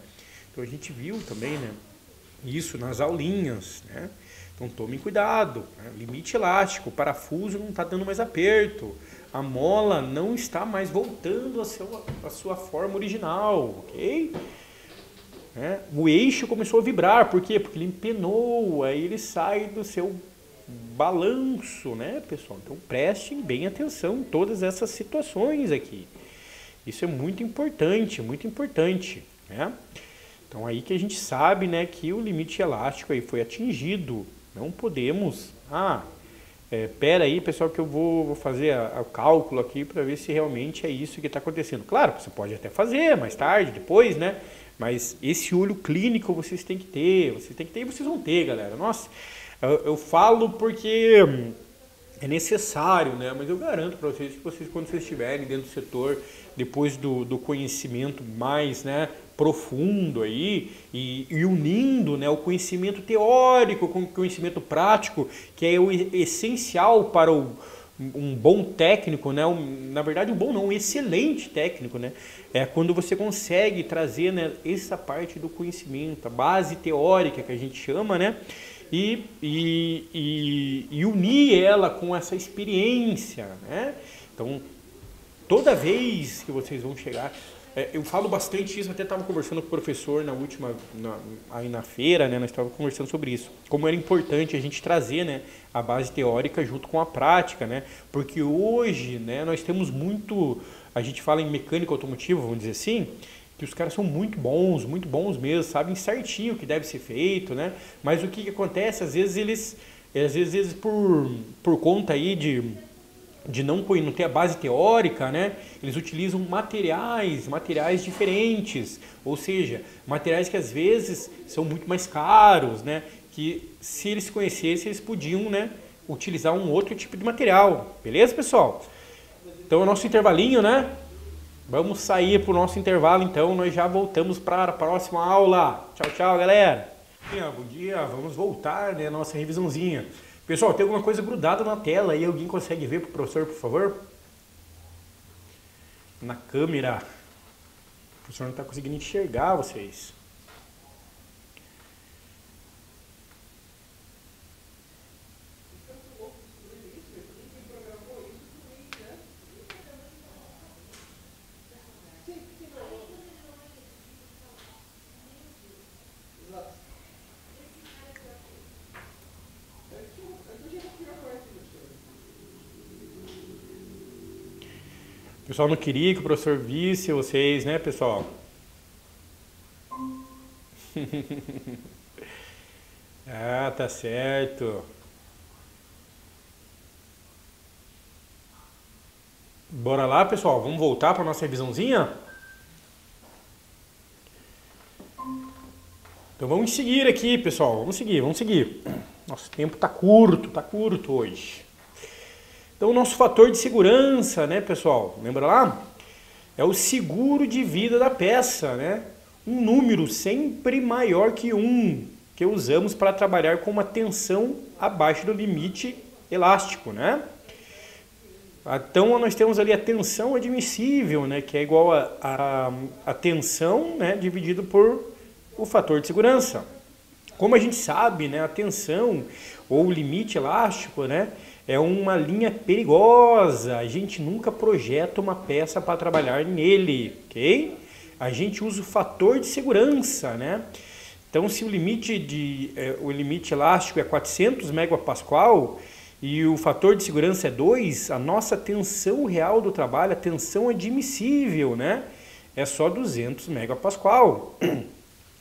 [SPEAKER 1] Então a gente viu também, né? Isso nas aulinhas, né? Então tomem cuidado, né? Limite elástico, o parafuso não está dando mais aperto, a mola não está mais voltando à sua forma original, ok? O eixo começou a vibrar, por quê? Porque ele empenou, aí ele sai do seu balanço, né, pessoal? Então prestem bem atenção em todas essas situações aqui. Isso é muito importante, né? Então aí que a gente sabe, né, que o limite elástico aí foi atingido. Não podemos... pera aí, pessoal, que eu vou fazer o cálculo aqui para ver se realmente é isso que está acontecendo. Claro, você pode até fazer mais tarde, depois, né? Mas esse olho clínico vocês têm que ter, e vocês vão ter, galera. Nossa, eu falo porque é necessário, né? Mas eu garanto para vocês que quando vocês estiverem dentro do setor, depois do conhecimento mais, né, profundo aí e unindo, né, o conhecimento teórico com o conhecimento prático, que é o essencial para um bom técnico, né? Na verdade, um excelente técnico, né? É quando você consegue trazer, né, essa parte do conhecimento, a base teórica que a gente chama, né? E unir ela com essa experiência, né? Então, toda vez que vocês vão chegar... eu falo bastante isso, até estava conversando com o professor aí na feira, né? Nós estávamos conversando sobre isso. Como era importante a gente trazer, né, a base teórica junto com a prática, né? Porque hoje, né, nós temos muito... A gente fala em mecânica automotiva, vamos dizer assim, que os caras são muito bons mesmo, sabem certinho o que deve ser feito, né? Mas o que acontece, às vezes por conta aí de não ter a base teórica, né? Eles utilizam materiais diferentes, ou seja, materiais que às vezes são muito mais caros, né? Que se eles conhecessem, eles podiam, né, utilizar um outro tipo de material, beleza, pessoal? Então, o nosso intervalinho, né? Vamos sair para o nosso intervalo, então, nós já voltamos para a próxima aula. Tchau, tchau, galera! Bom dia, vamos voltar, né, nossa revisãozinha. Pessoal, tem alguma coisa grudada na tela aí, alguém consegue ver para o professor, por favor? Na câmera. O professor não está conseguindo enxergar vocês. O pessoal não queria que o professor visse vocês, né, pessoal? Ah, tá certo. Bora lá, pessoal? Vamos voltar para a nossa revisãozinha? Então vamos seguir aqui, pessoal. Vamos seguir. Nosso tempo tá curto hoje. Então, o nosso fator de segurança, né, pessoal? Lembra lá? É o seguro de vida da peça, né? Um número sempre maior que 1, que usamos para trabalhar com uma tensão abaixo do limite elástico, né? Então nós temos ali a tensão admissível, né, que é igual a tensão, né, dividido por o fator de segurança. Como a gente sabe, né, a tensão ou o limite elástico, né, é uma linha perigosa. A gente nunca projeta uma peça para trabalhar nele, ok? A gente usa o fator de segurança, né? Então, se o limite elástico é 400 megapascal e o fator de segurança é 2, a nossa tensão real do trabalho, a tensão admissível, né, é só 200 megapascal.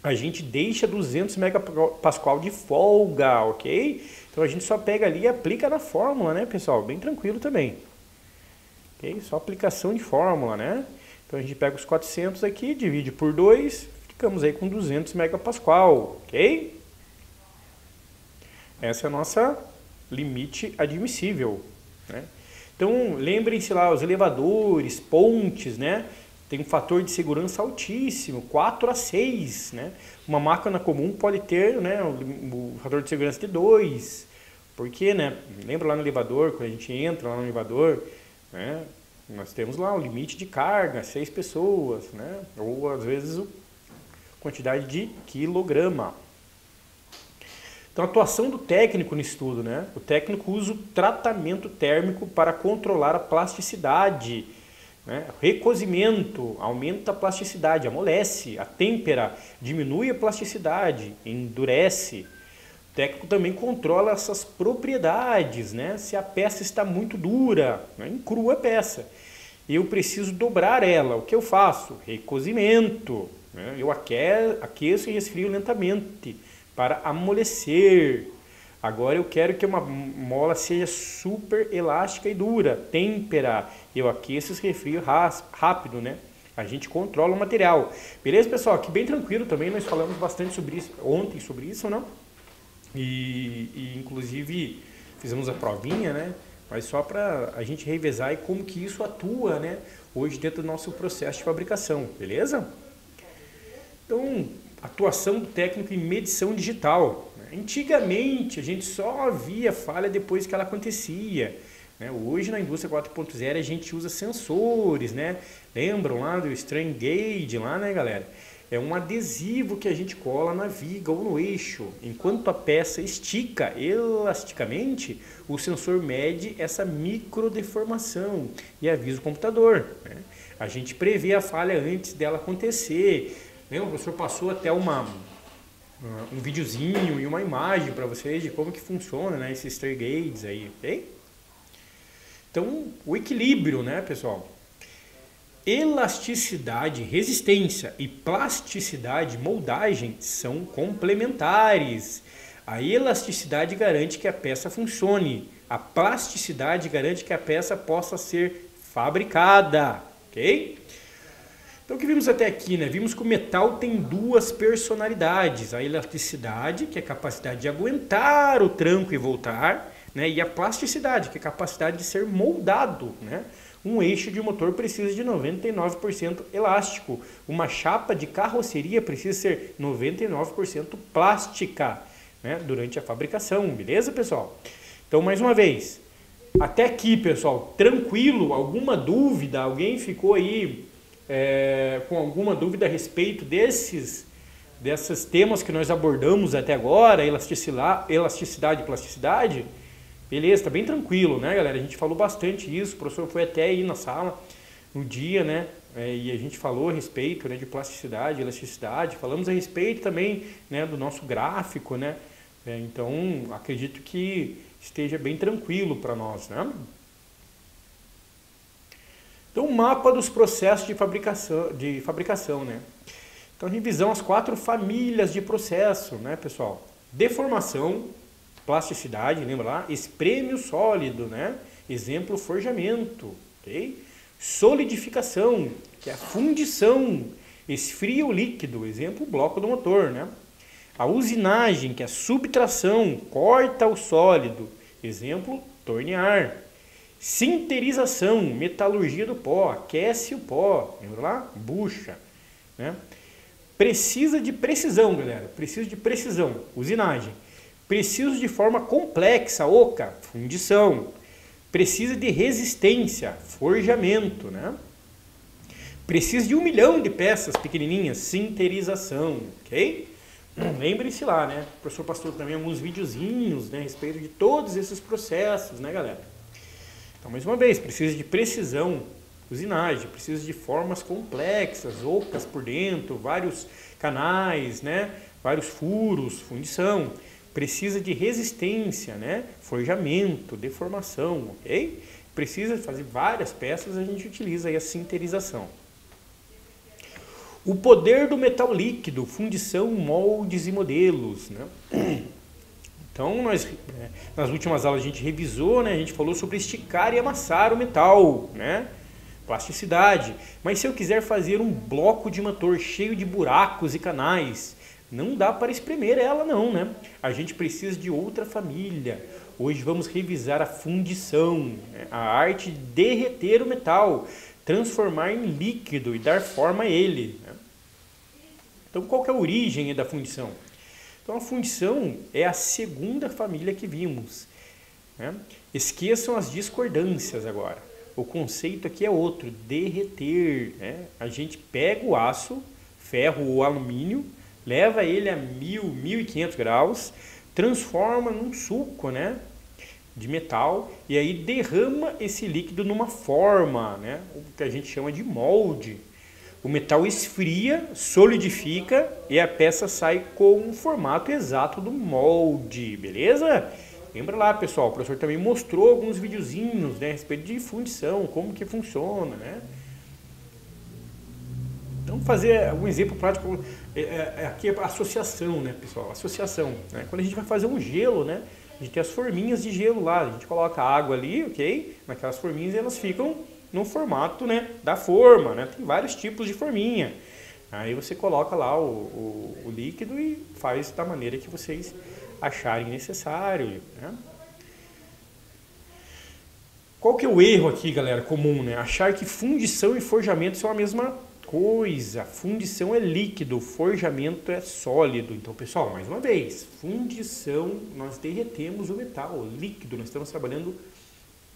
[SPEAKER 1] A gente deixa 200 megapascal de folga, ok? Então a gente só pega ali e aplica na fórmula, né, pessoal? Bem tranquilo também. Ok? Só aplicação de fórmula, né? Então a gente pega os 400 aqui, divide por 2, ficamos aí com 200 megapascal, ok? Essa é a nossa limite admissível, né? Então lembrem-se lá, os elevadores, pontes, né? Tem um fator de segurança altíssimo, 4 a 6, né? Uma máquina comum pode ter, né, o fator de segurança de 2. Por quê, né? Lembra lá no elevador, quando a gente entra lá no elevador, né, nós temos lá o limite de carga, 6 pessoas, né? Ou às vezes a quantidade de quilograma. Então a atuação do técnico nisso tudo, né? O técnico usa o tratamento térmico para controlar a plasticidade, né? Recozimento aumenta a plasticidade, amolece, atempera, diminui a plasticidade, endurece. O técnico também controla essas propriedades, né? Se a peça está muito dura, né? Encrua a peça. Eu preciso dobrar ela. O que eu faço? Recozimento, né? Eu aqueço e resfrio lentamente para amolecer. Agora eu quero que uma mola seja super elástica e dura. Têmpera. Eu aqueço e resfrio rápido, né? A gente controla o material. Beleza, pessoal? Aqui bem tranquilo também. Nós falamos bastante sobre isso ontem, sobre isso, não? E inclusive fizemos a provinha, né? Mas só para a gente revezar e como que isso atua, né? Hoje dentro do nosso processo de fabricação. Beleza? Então, atuação do técnico em medição digital. Antigamente, a gente só via falha depois que ela acontecia. Hoje, na indústria 4.0, a gente usa sensores, né? Lembram lá do strain gauge, lá, né, galera? É um adesivo que a gente cola na viga ou no eixo. Enquanto a peça estica elasticamente, o sensor mede essa microdeformação e avisa o computador, né? A gente prevê a falha antes dela acontecer. Lembra? O professor passou até um videozinho e uma imagem para vocês de como que funciona, né, esses strain gauges aí, ok? Então, o equilíbrio, né, pessoal? Elasticidade, resistência e plasticidade, moldagem são complementares. A elasticidade garante que a peça funcione. A plasticidade garante que a peça possa ser fabricada, ok? Então o que vimos até aqui, né? Vimos que o metal tem duas personalidades. A elasticidade, que é a capacidade de aguentar o tranco e voltar, né? E a plasticidade, que é a capacidade de ser moldado, né? Um eixo de motor precisa de 99% elástico. Uma chapa de carroceria precisa ser 99% plástica, né? Durante a fabricação, beleza, pessoal? Então, mais uma vez, até aqui, pessoal, tranquilo? Alguma dúvida? Alguém ficou aí com alguma dúvida a respeito desses temas que nós abordamos até agora, elasticidade e plasticidade? Beleza, tá bem tranquilo, né, galera? A gente falou bastante isso, o professor foi até aí na sala no dia, né? E a gente falou a respeito, né, de plasticidade, elasticidade, falamos a respeito também, né, do nosso gráfico, né? Então, acredito que esteja bem tranquilo para nós, né? Então, o mapa dos processos de fabricação, né? Então, revisão as 4 famílias de processo, né, pessoal? Deformação, plasticidade, lembra lá? Esprêmio sólido, né? Exemplo, forjamento, ok? Solidificação, que é a fundição. Esfria o líquido, exemplo, bloco do motor, né? A usinagem, que é a subtração, corta o sólido, exemplo, tornear. Sinterização, metalurgia do pó, aquece o pó, lembra lá? Bucha, né? Precisa de precisão, galera, precisa de precisão, usinagem. Preciso de forma complexa, oca, fundição. precisa de resistência, forjamento, né? Precisa de 1 milhão de peças pequenininhas, sinterização, ok? Lembre-se lá, né? O professor Pastor também alguns videozinhos, né, a respeito de todos esses processos, né, galera? Então, mais uma vez, precisa de precisão, usinagem, precisa de formas complexas, ocas por dentro, vários canais, né, vários furos, fundição. Precisa de resistência, né, forjamento, deformação, ok? Precisa fazer várias peças, a gente utiliza aí a sinterização. O poder do metal líquido, fundição, moldes e modelos, né? Então, nas últimas aulas a gente revisou, né? A gente falou sobre esticar e amassar o metal, né? Plasticidade. Mas se eu quiser fazer um bloco de motor cheio de buracos e canais, não dá para espremer ela não, né? A gente precisa de outra família. Hoje vamos revisar a fundição, né? A arte de derreter o metal, transformar em líquido e dar forma a ele, né? Então, qual que é a origem da fundição? Então, a fundição é a segunda família que vimos, né? Esqueçam as discordâncias agora. O conceito aqui é outro, derreter, né? A gente pega o aço, ferro ou alumínio, leva ele a 1.500 graus, transforma num suco, né, de metal, e aí derrama esse líquido numa forma, né, o que a gente chama de molde. O metal esfria, solidifica e a peça sai com o formato exato do molde, beleza? Lembra lá, pessoal, o professor também mostrou alguns videozinhos, né, a respeito de fundição, como que funciona, né? Então, fazer um exemplo prático, aqui é a associação, né, pessoal? Associação, né? Quando a gente vai fazer um gelo, né, a gente tem as forminhas de gelo lá, a gente coloca a água ali, ok? Naquelas forminhas e elas ficam no formato, né, da forma, né? Tem vários tipos de forminha. Aí você coloca lá o líquido e faz da maneira que vocês acharem necessário, né? Qual que é o erro aqui, galera, comum, né? Achar que fundição e forjamento são a mesma coisa. Fundição é líquido, forjamento é sólido. Então, pessoal, mais uma vez, fundição, nós derretemos o metal, líquido, nós estamos trabalhando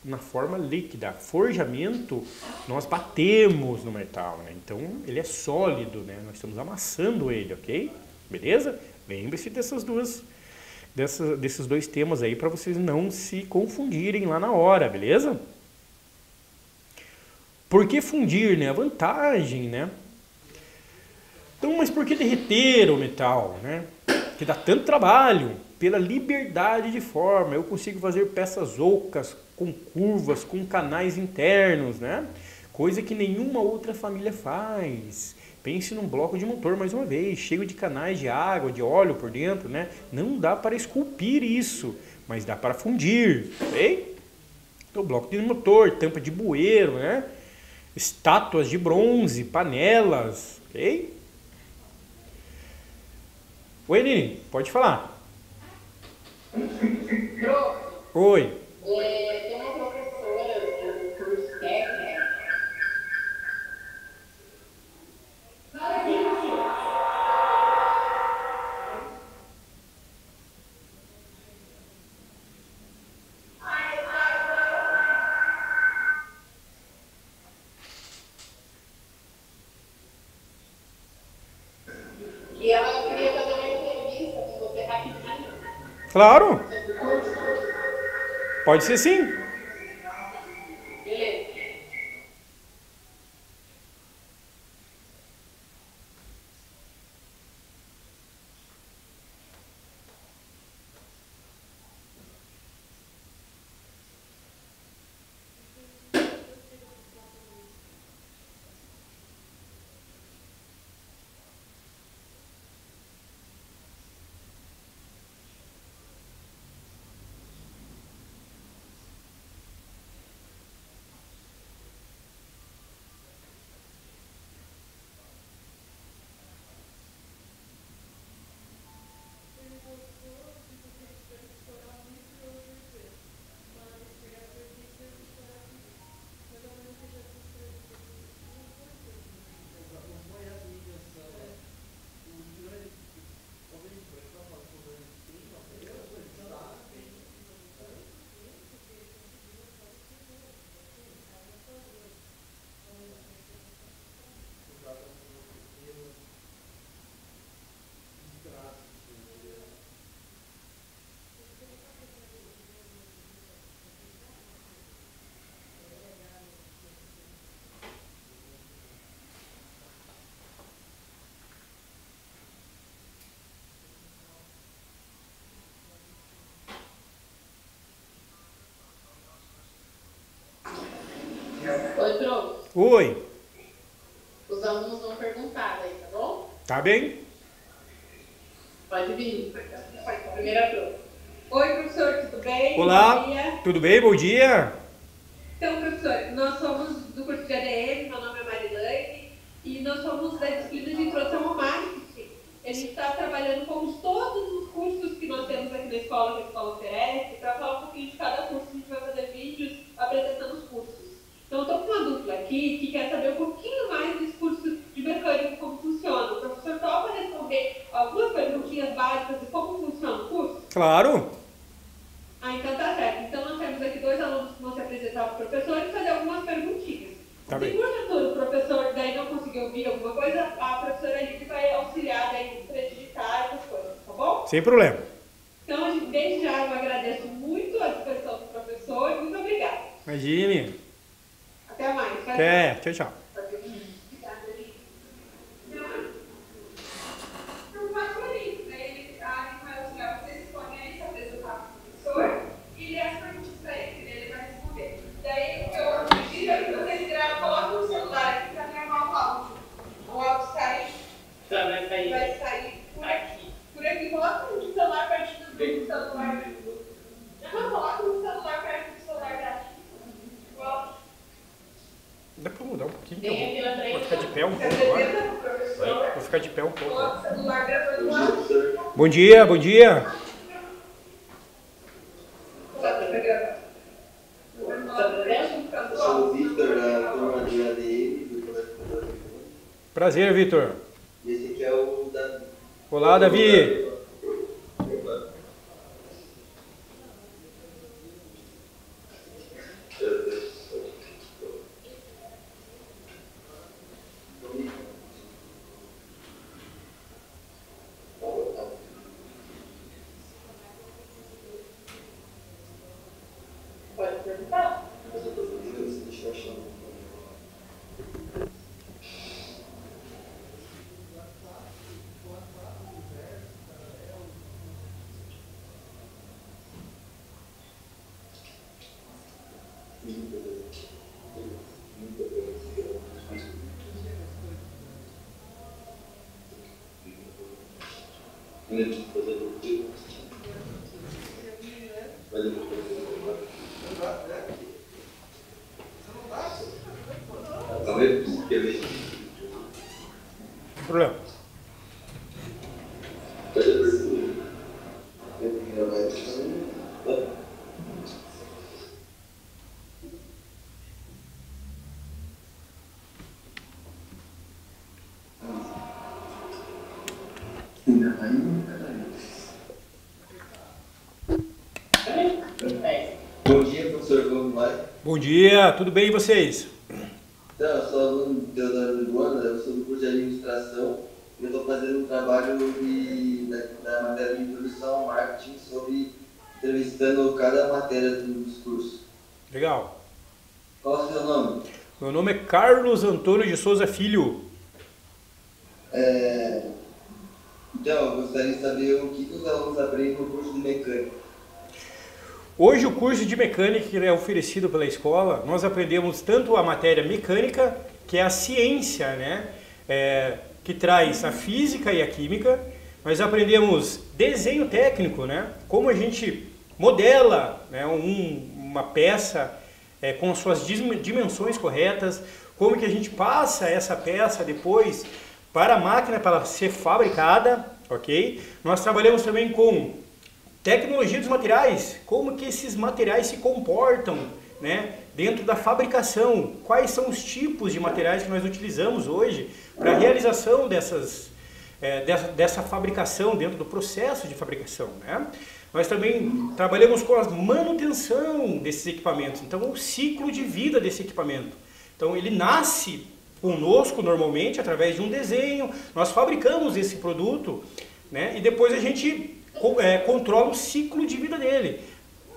[SPEAKER 1] na forma líquida. Forjamento, nós batemos no metal, né? Então, ele é sólido, né? Nós estamos amassando ele, ok? Beleza? Lembre-se desses dois temas aí para vocês não se confundirem lá na hora, beleza? Por que fundir, né? A vantagem, né? Então, mas por que derreter o metal, né? Que dá tanto trabalho. Pela liberdade de forma, eu consigo fazer peças ocas, com curvas, com canais internos, né? Coisa que nenhuma outra família faz. Pense num bloco de motor, mais uma vez, cheio de canais de água, de óleo por dentro, né? Não dá para esculpir isso, mas dá para fundir, ok? Então, bloco de motor, tampa de bueiro, né? Estátuas de bronze, panelas, ok? Oi, Nini, pode falar. Oi.
[SPEAKER 2] Tem uma professora do curso técnico. E ela queria fazer uma entrevista com você rapidinho.
[SPEAKER 1] Claro,
[SPEAKER 2] Sobre o curso.
[SPEAKER 1] pode ser sim.
[SPEAKER 2] Beleza. Trouxe.
[SPEAKER 1] Oi.
[SPEAKER 2] Os alunos vão perguntar aí, tá bom?
[SPEAKER 1] Tá bem?
[SPEAKER 2] Pode vir. Primeira trouxe. Oi, professor, tudo bem?
[SPEAKER 1] Olá.
[SPEAKER 2] Bom dia.
[SPEAKER 1] Tudo bem? Bom dia.
[SPEAKER 2] Então, professor, nós somos do curso de ADM, meu nome é Marilane, e nós somos da disciplina de Introdução ao Marketing. A gente está trabalhando com todos os cursos que nós temos aqui na escola, que a escola oferece, para falar um pouquinho de cada curso. A gente vai fazer vídeos apresentando os cursos. Então, eu estou com uma dupla aqui que quer saber um pouquinho mais desse curso de mecânica, como funciona. O professor topa responder algumas perguntinhas básicas de como funciona o curso?
[SPEAKER 1] Claro.
[SPEAKER 2] Ah, então tá certo. Então nós temos aqui 2 alunos que vão se apresentar para o professor e fazer algumas perguntinhas.
[SPEAKER 1] Tá
[SPEAKER 2] Se
[SPEAKER 1] bem.
[SPEAKER 2] porventura o professor daí não conseguir ouvir alguma coisa, a professora ali vai auxiliar daí para digitar essas coisas, tá bom?
[SPEAKER 1] Sem problema.
[SPEAKER 2] Então, desde já eu agradeço muito a disposição do professor e muito obrigada.
[SPEAKER 1] Imagine.
[SPEAKER 2] Até mais. Tchau,
[SPEAKER 1] Até. Tchau, tchau.
[SPEAKER 2] Vai sair por aqui. Coloca o celular perto do celular. Não, coloca o celular perto do celular da.
[SPEAKER 1] Dá pra mudar um pouquinho?
[SPEAKER 2] Tem aqui na frente.
[SPEAKER 1] Vou ficar de pé um pouco agora. Vou ficar de pé um pouco.
[SPEAKER 2] Coloca o celular gravando lá.
[SPEAKER 1] Bom dia, bom dia.
[SPEAKER 3] Eu sou o Victor, da turma de ADM, do Colégio Federal.
[SPEAKER 1] Prazer, Vitor.
[SPEAKER 3] E esse aqui é o Davi.
[SPEAKER 1] Olá, Davi.
[SPEAKER 2] Pode perguntar.
[SPEAKER 3] Mas eu tô fazendo isso, deixa eu achar.
[SPEAKER 1] Sem problema.
[SPEAKER 3] Bom dia, professor. Como vai?
[SPEAKER 1] Bom dia, tudo bem e vocês?
[SPEAKER 3] Então, eu sou aluno do Teodoro Luana, eu sou do curso de administração e eu estou fazendo um trabalho da matéria de introdução ao marketing entrevistando cada matéria dos cursos.
[SPEAKER 1] Legal.
[SPEAKER 3] Qual é o seu nome?
[SPEAKER 1] Meu nome é Carlos Antônio de Souza Filho.
[SPEAKER 3] Então, eu gostaria de saber o que os alunos aprendem no curso de mecânica.
[SPEAKER 1] Hoje o curso de mecânica que é oferecido pela escola, nós aprendemos tanto a matéria mecânica, que é a ciência, né? Que traz a física e a química. Nós aprendemos desenho técnico, né? Como a gente modela, né, uma peça com as suas dimensões corretas, como que a gente passa essa peça depois para a máquina para ela ser fabricada, ok? Nós trabalhamos também com tecnologia dos materiais, como que esses materiais se comportam, né, dentro da fabricação, quais são os tipos de materiais que nós utilizamos hoje para a realização dessa fabricação, dentro do processo de fabricação, né? Nós também trabalhamos com a manutenção desses equipamentos, então o ciclo de vida desse equipamento. Então ele nasce conosco normalmente através de um desenho, nós fabricamos esse produto, né, e depois a gente controla o ciclo de vida dele,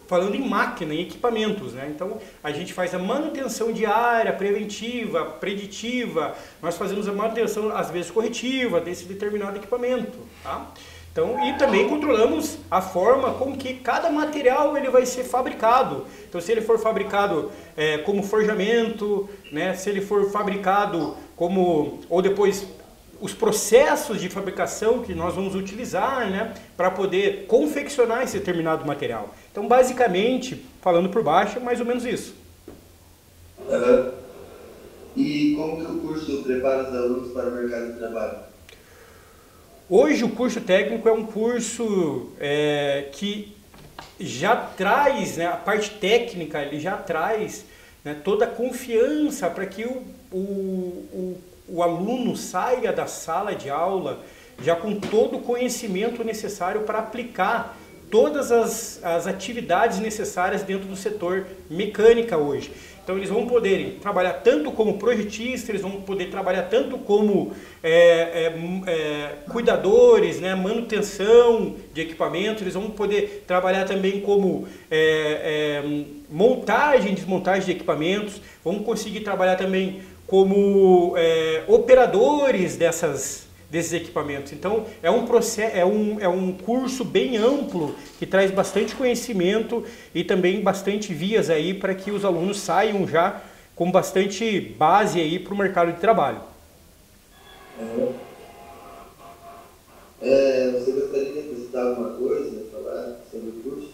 [SPEAKER 1] falando em máquina, em equipamentos, né? Então a gente faz a manutenção diária, preventiva, preditiva, nós fazemos a manutenção às vezes corretiva desse determinado equipamento, tá? Então, e também controlamos a forma com que cada material ele vai ser fabricado. Então, se ele for fabricado como forjamento, né, se ele for fabricado como, ou depois os processos de fabricação que nós vamos utilizar, né, para poder confeccionar esse determinado material. Então, basicamente, falando por baixo, é mais ou menos isso.
[SPEAKER 3] E como que o curso prepara os alunos para o mercado de trabalho?
[SPEAKER 1] Hoje o curso técnico é um curso que já traz, né, a parte técnica, ele já traz, né, toda a confiança para que o aluno saia da sala de aula já com todo o conhecimento necessário para aplicar todas as atividades necessárias dentro do setor mecânica hoje. Então eles vão poder trabalhar tanto como projetista, eles vão poder trabalhar tanto como cuidadores, né, manutenção de equipamento, eles vão poder trabalhar também como montagem e desmontagem de equipamentos, vão conseguir trabalhar também como operadores desses equipamentos. Então é um curso bem amplo que traz bastante conhecimento e também bastante vias aí para que os alunos saiam já com bastante base aí para o mercado de trabalho.
[SPEAKER 3] Você gostaria de acrescentar alguma coisa, falar sobre o curso?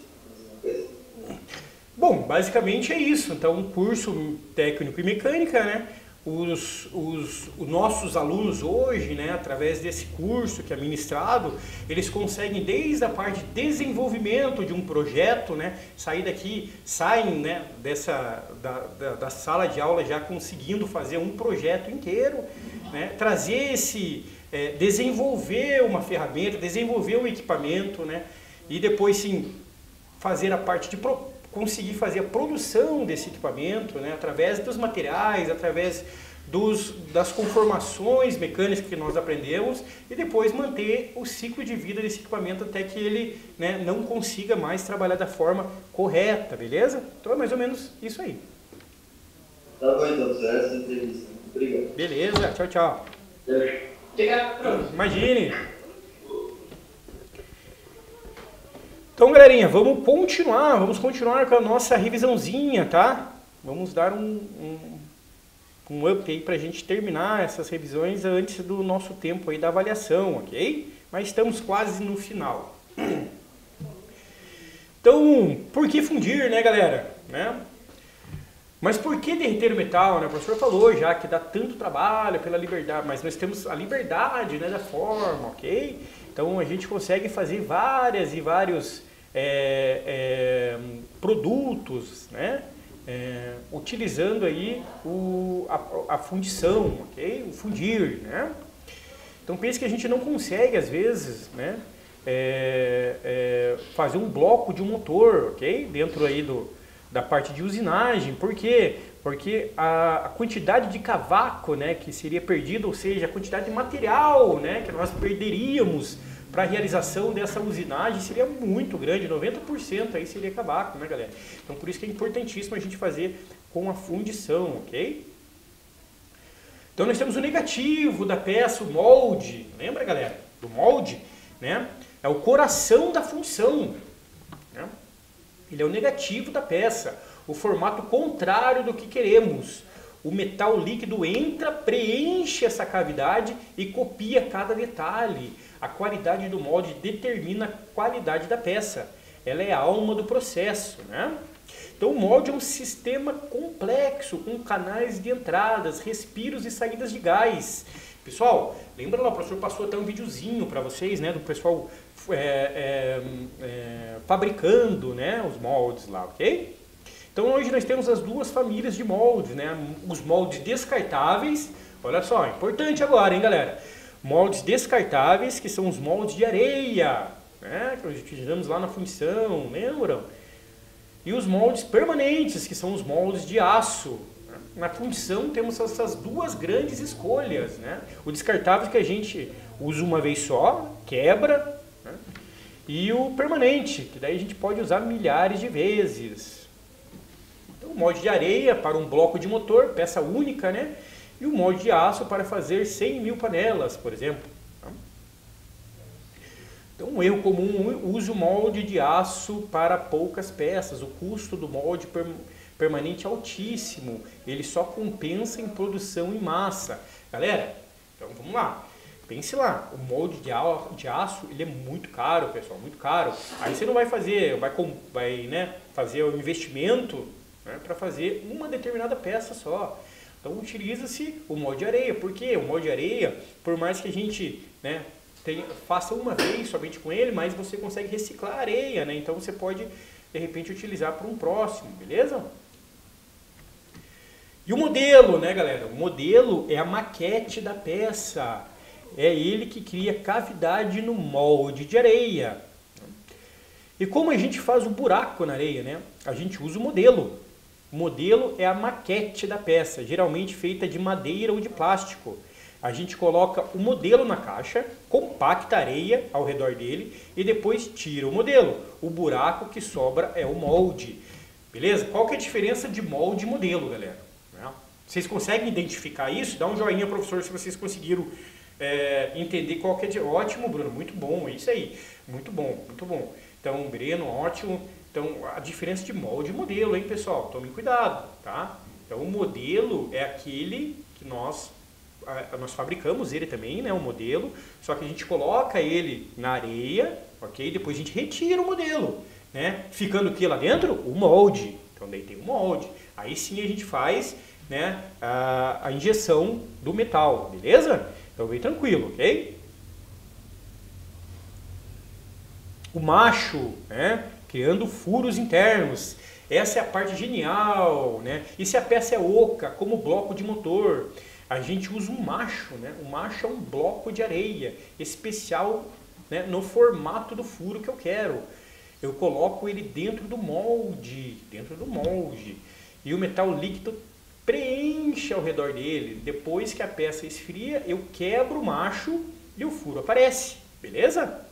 [SPEAKER 1] Bom, basicamente é isso. Então, um curso técnico em mecânica, né? Os nossos alunos hoje, né, através desse curso que é ministrado, eles conseguem desde a parte de desenvolvimento de um projeto, né, saem, né, da sala de aula já conseguindo fazer um projeto inteiro, né, trazer desenvolver uma ferramenta, desenvolver um equipamento, né, e depois sim fazer a parte de conseguir fazer a produção desse equipamento, né, através dos materiais, através das conformações mecânicas que nós aprendemos e depois manter o ciclo de vida desse equipamento até que ele, né, não consiga mais trabalhar da forma correta, beleza? Então é mais ou menos isso aí.
[SPEAKER 3] Tá bom então, professor, essa entrevista. Obrigado.
[SPEAKER 1] Beleza, tchau, tchau.
[SPEAKER 2] Obrigado.
[SPEAKER 1] Imagine. Então, galerinha, vamos continuar com a nossa revisãozinha, tá? Vamos dar um up aí pra gente terminar essas revisões antes do nosso tempo aí da avaliação, ok? Mas estamos quase no final. Então, por que fundir, né, galera? Né? Mas por que derreter o metal, né? O professor falou já que dá tanto trabalho pela liberdade, mas nós temos a liberdade, né, da forma, ok? Então a gente consegue fazer vários produtos, né? Utilizando aí a fundição, ok? O fundir, né? Então pense que a gente não consegue às vezes, né, fazer um bloco de um motor, ok? Dentro aí da parte de usinagem. Por quê? Porque a quantidade de cavaco, né, que seria perdido, ou seja, a quantidade de material, né, que nós perderíamos para a realização dessa usinagem seria muito grande, 90% aí seria cavaco, né, galera? Então por isso que é importantíssimo a gente fazer com a fundição, ok? Então nós temos o negativo da peça, o molde, lembra, galera? Do molde, né? É o coração da função, né? Ele é o negativo da peça, o formato contrário do que queremos. O metal líquido entra, preenche essa cavidade e copia cada detalhe. A qualidade do molde determina a qualidade da peça. Ela é a alma do processo, né? Então o molde é um sistema complexo, com canais de entradas, respiros e saídas de gás. Pessoal, lembra lá, o professor passou até um videozinho para vocês, né, do pessoal fabricando, né, os moldes lá, ok? Então hoje nós temos as duas famílias de moldes, né? Os moldes descartáveis, olha só, importante agora, hein, galera? Moldes descartáveis, que são os moldes de areia, né, que nós utilizamos lá na fundição, lembram? E os moldes permanentes, que são os moldes de aço. Na fundição temos essas duas grandes escolhas, né? O descartável que a gente usa uma vez só, quebra, né? E o permanente, que daí a gente pode usar milhares de vezes. Então, o molde de areia para um bloco de motor, peça única, né? E o molde de aço para fazer 100.000 panelas, por exemplo. Então, um erro comum, use o molde de aço para poucas peças. O custo do molde permanente é altíssimo. Ele só compensa em produção em massa. Galera, então vamos lá. Pense lá, o molde de aço, ele é muito caro, pessoal, muito caro. Aí você não vai fazer, vai fazer o investimento, né, para fazer uma determinada peça só. Então utiliza-se o molde de areia. Por quê? O molde de areia, por mais que a gente, né, faça uma vez somente com ele, mas você consegue reciclar a areia, né? Então você pode, de repente, utilizar para um próximo, beleza? E o modelo, né, galera? O modelo é a maquete da peça. É ele que cria cavidade no molde de areia. E como a gente faz o buraco na areia, né? A gente usa o modelo. O modelo é a maquete da peça, geralmente feita de madeira ou de plástico. A gente coloca o modelo na caixa, compacta a areia ao redor dele e depois tira o modelo. O buraco que sobra é o molde. Beleza? Qual que é a diferença de molde e modelo, galera? Vocês conseguem identificar isso? Dá um joinha, professor, se vocês conseguiram entender qual que é. Ótimo, Bruno, muito bom, é isso aí. Muito bom, muito bom. Então, Breno, ótimo. Então, a diferença de molde e modelo, hein, pessoal? Tomem cuidado, tá? Então, o modelo é aquele que nós fabricamos ele também, né, o modelo, só que a gente coloca ele na areia, ok? Depois a gente retira o modelo, né? Ficando o que lá dentro? O molde. Então, daí tem o molde. Aí sim a gente faz, né, a injeção do metal, beleza? Então, bem tranquilo, ok? O macho, né, criando furos internos. Essa é a parte genial, né? E se a peça é oca, como bloco de motor, a gente usa um macho, né? O macho é um bloco de areia especial, né, no formato do furo que eu quero. Eu coloco ele dentro do molde, e o metal líquido preenche ao redor dele. Depois que a peça esfria, eu quebro o macho e o furo aparece, beleza?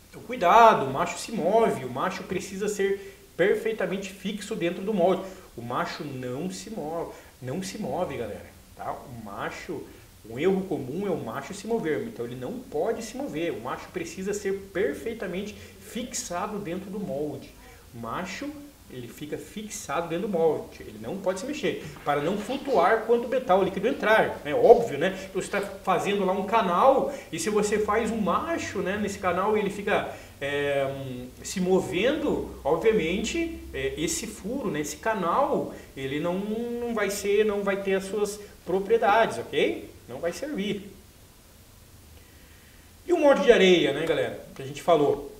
[SPEAKER 1] Então, cuidado, o macho se move, o macho precisa ser perfeitamente fixo dentro do molde. O macho não se move, galera, tá? O macho, um erro comum é o macho se mover, então ele não pode se mover. O macho precisa ser perfeitamente fixado dentro do molde. O macho, ele fica fixado dentro do molde, ele não pode se mexer, para não flutuar quando o metal líquido entrar, é óbvio, né? Você está fazendo lá um canal, e se você faz um macho, né, nesse canal, ele fica se movendo, obviamente, esse furo, né, esse canal, ele não vai ter as suas propriedades, ok? Não vai servir. E o molde de areia, né, galera, que a gente falou.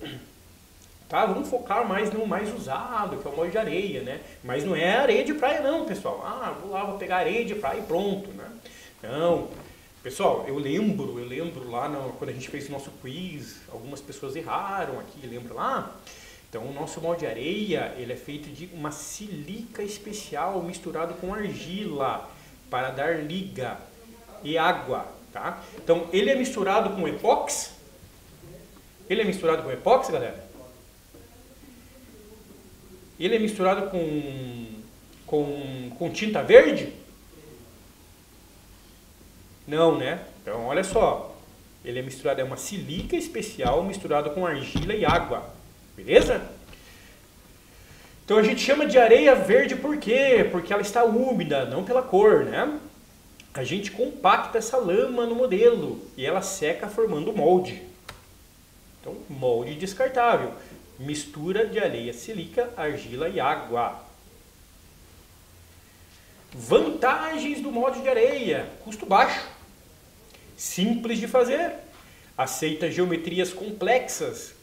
[SPEAKER 1] Tá, vamos focar mais no mais usado, que é o molde de areia, né? Mas não é areia de praia não, pessoal. Vou pegar areia de praia e pronto, né? Não. Pessoal, eu lembro lá quando a gente fez o nosso quiz, algumas pessoas erraram aqui, lembra lá? Então, o nosso molde de areia, ele é feito de uma silica especial misturado com argila para dar liga e água, tá? Então, ele é misturado com epóxi? Ele é misturado com epóxi, galera? Ele é misturado com tinta verde? Não, né? Então, olha só. Ele é misturado, é uma silica especial misturada com argila e água. Beleza? Então, a gente chama de areia verde por quê? Porque ela está úmida, não pela cor, né? A gente compacta essa lama no modelo e ela seca formando molde. Então, molde descartável. Mistura de areia, sílica, argila e água. Vantagens do molde de areia: custo baixo, simples de fazer, aceita geometrias complexas,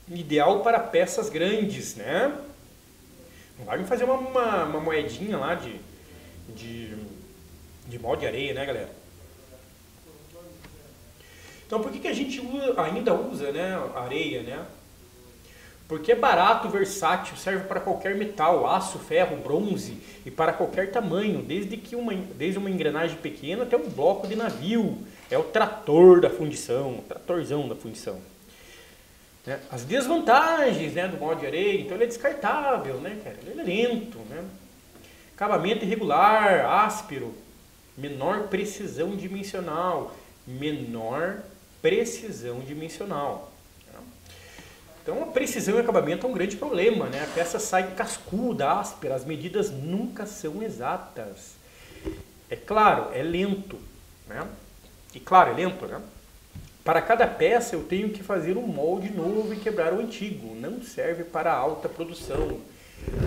[SPEAKER 1] ideal para peças grandes, né? Não vai me fazer uma moedinha lá de molde de areia, né, galera? Então, por que a gente ainda usa, né, areia, né? Porque é barato, versátil, serve para qualquer metal, aço, ferro, bronze e para qualquer tamanho, desde uma engrenagem pequena até um bloco de navio. É o trator da fundição, o tratorzão da fundição. As desvantagens, né, do molde de areia: então ele é descartável, né, cara? Ele é lento, né? Acabamento irregular, áspero, menor precisão dimensional, menor precisão dimensional. Então a precisão e acabamento é um grande problema, né? A peça sai cascuda, áspera, as medidas nunca são exatas. É claro, é lento, né? E claro, é lento, né? Para cada peça eu tenho que fazer um molde novo e quebrar o antigo, não serve para alta produção.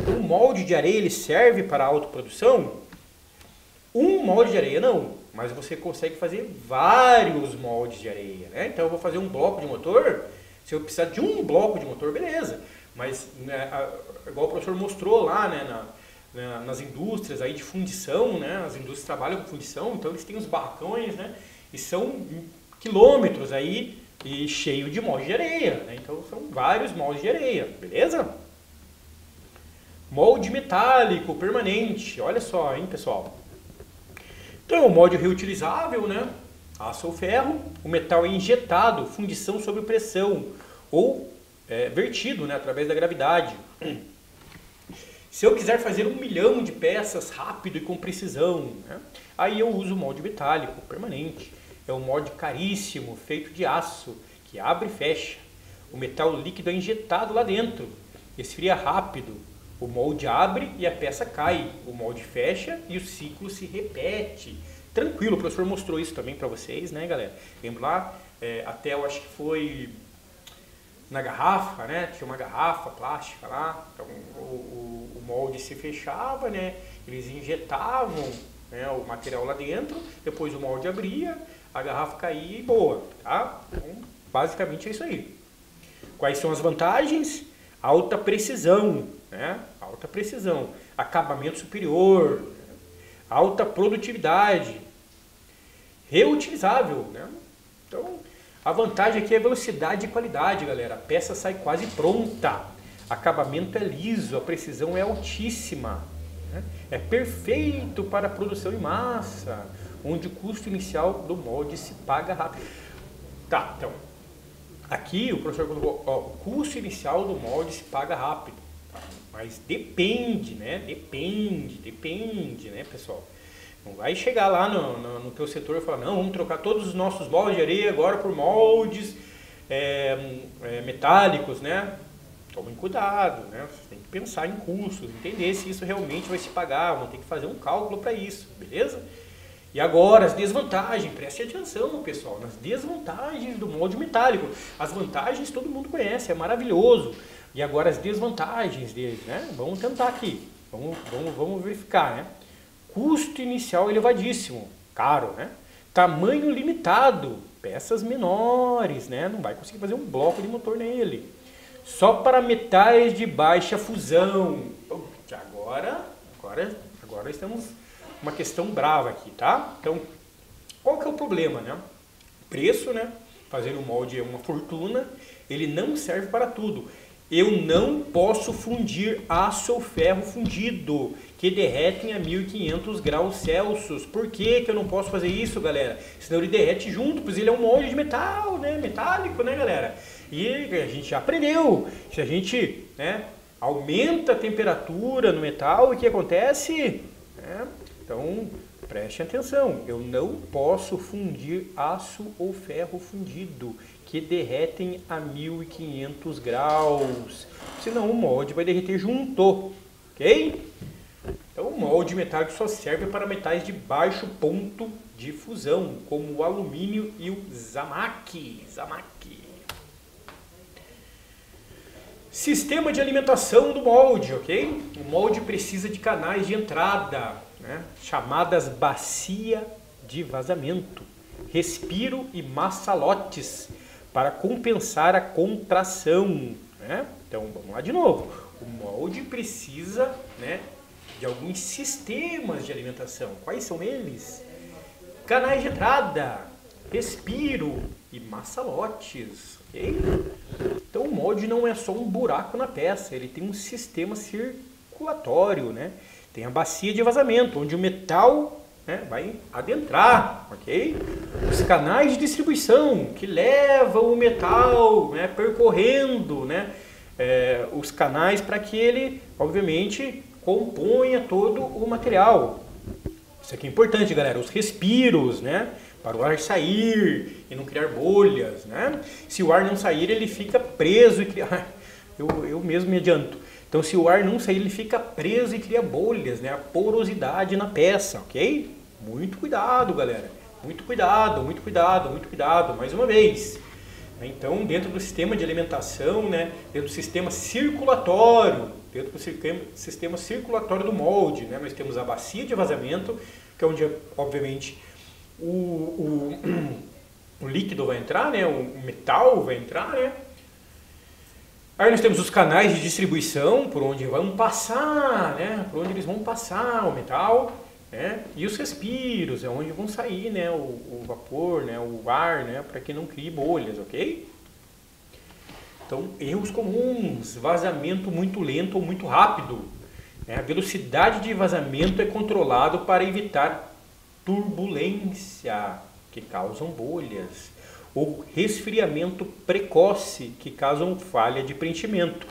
[SPEAKER 1] Então o molde de areia ele serve para alta produção? Um molde de areia não, mas você consegue fazer vários moldes de areia, né? Então eu vou fazer um bloco de motor. Se eu precisar de um bloco de motor, beleza. Mas, né, igual o professor mostrou lá, né, nas indústrias aí de fundição, né, as indústrias trabalham com fundição, então eles têm os barracões, né, e são quilômetros aí e cheio de molde de areia, né, então são vários moldes de areia, beleza? Molde metálico permanente, olha só, hein, pessoal. Então, o molde reutilizável, né? Aço ou ferro, o metal é injetado, fundição sob pressão ou vertido, né, através da gravidade. Se eu quiser fazer 1 milhão de peças rápido e com precisão, né, aí eu uso o molde metálico permanente. É um molde caríssimo, feito de aço, que abre e fecha. O metal líquido é injetado lá dentro, esfria rápido. O molde abre e a peça cai. O molde fecha e o ciclo se repete. Tranquilo, o professor mostrou isso também para vocês, né, galera? Lembra lá? Até eu acho que foi na garrafa, né? Tinha uma garrafa plástica lá. Então o molde se fechava, né? Eles injetavam, né, o material lá dentro. Depois o molde abria, a garrafa caía e boa, tá? Então, basicamente é isso aí. Quais são as vantagens? Alta precisão, né? Alta precisão. Acabamento superior. Alta produtividade, reutilizável, né? Então, a vantagem aqui é velocidade e qualidade, galera. A peça sai quase pronta, acabamento é liso, a precisão é altíssima, né? É perfeito para a produção em massa, onde o custo inicial do molde se paga rápido. Tá, então, aqui o professor colocou, ó, o custo inicial do molde se paga rápido. Mas depende, né? Depende, né, pessoal? Não vai chegar lá no teu setor e falar, não, vamos trocar todos os nossos moldes de areia agora por moldes metálicos, né? Tomem cuidado, né? Você tem que pensar em custos, entender se isso realmente vai se pagar, vão ter que fazer um cálculo para isso, beleza? E agora, as desvantagens, preste atenção, pessoal, nas desvantagens do molde metálico. As vantagens todo mundo conhece, é maravilhoso. E agora as desvantagens dele, né? Vamos tentar aqui, vamos verificar, né? Custo inicial elevadíssimo, caro, né? Tamanho limitado, peças menores, né? Não vai conseguir fazer um bloco de motor nele. Só para metais de baixa fusão. Agora estamos uma questão brava aqui, tá? Então, qual que é o problema, né? Preço, né? Fazer um molde é uma fortuna, ele não serve para tudo. Eu não posso fundir aço ou ferro fundido, que derretem a 1500 graus Celsius. Por que eu não posso fazer isso, galera? Senão ele derrete junto, pois ele é um molde de metal, né? Metálico, né, galera? E a gente já aprendeu, se a gente, né, aumenta a temperatura no metal, o que acontece? Então, preste atenção, eu não posso fundir aço ou ferro fundido, que derretem a 1500 graus, senão o molde vai derreter junto, ok? Então o molde metálico só serve para metais de baixo ponto de fusão, como o alumínio e o Zamac. Sistema de alimentação do molde, ok? O molde precisa de canais de entrada, né, chamadas bacia de vazamento, respiro e maçalotes, para compensar a contração, né? Então vamos lá de novo. O molde precisa, né, de alguns sistemas de alimentação. Quais são eles? Canais de entrada, respiro e maçalotes, ok? Então o molde não é só um buraco na peça, ele tem um sistema circulatório, né? Tem a bacia de vazamento, onde o metal, né, vai adentrar, ok? Os canais de distribuição que levam o metal, né, percorrendo, né, os canais para que ele, obviamente, componha todo o material. Isso aqui é importante, galera. Os respiros, né, para o ar sair e não criar bolhas, né? Se o ar não sair, ele fica preso e cria... Eu mesmo me adianto. Então, se o ar não sair, ele fica preso e cria bolhas, né? A porosidade na peça, ok? Muito cuidado, galera. Muito cuidado, muito cuidado, muito cuidado. Mais uma vez. Então, dentro do sistema de alimentação, né? Dentro do sistema circulatório, do molde, né? Nós temos a bacia de vazamento, que é onde, obviamente, o líquido vai entrar, né? O metal vai entrar, né? Aí nós temos os canais de distribuição, por onde vão passar, né? Por onde eles vão passar o metal, né? E os respiros, é onde vão sair, né? O vapor, né? O ar, né? Para que não crie bolhas, ok? Então, erros comuns, vazamento muito lento ou muito rápido. Né? A velocidade de vazamento é controlado para evitar turbulência, que causam bolhas, ou resfriamento precoce, que causam falha de preenchimento.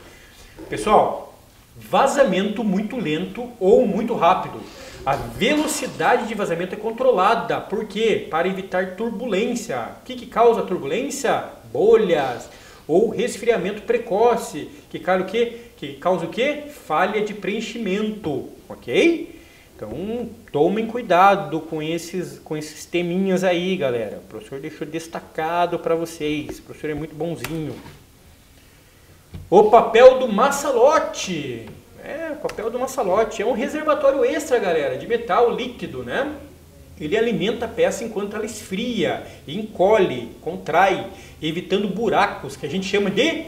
[SPEAKER 1] Pessoal, vazamento muito lento ou muito rápido. A velocidade de vazamento é controlada. Por quê? Para evitar turbulência. O que causa turbulência? Bolhas. Ou resfriamento precoce, que causa o quê? Falha de preenchimento. Ok? Então, tomem cuidado com esses teminhas aí, galera. O professor deixou destacado para vocês. O professor é muito bonzinho. O papel do maçalote. O papel do maçalote é um reservatório extra, galera, de metal líquido, né? Ele alimenta a peça enquanto ela esfria, encolhe, contrai, evitando buracos, que a gente chama de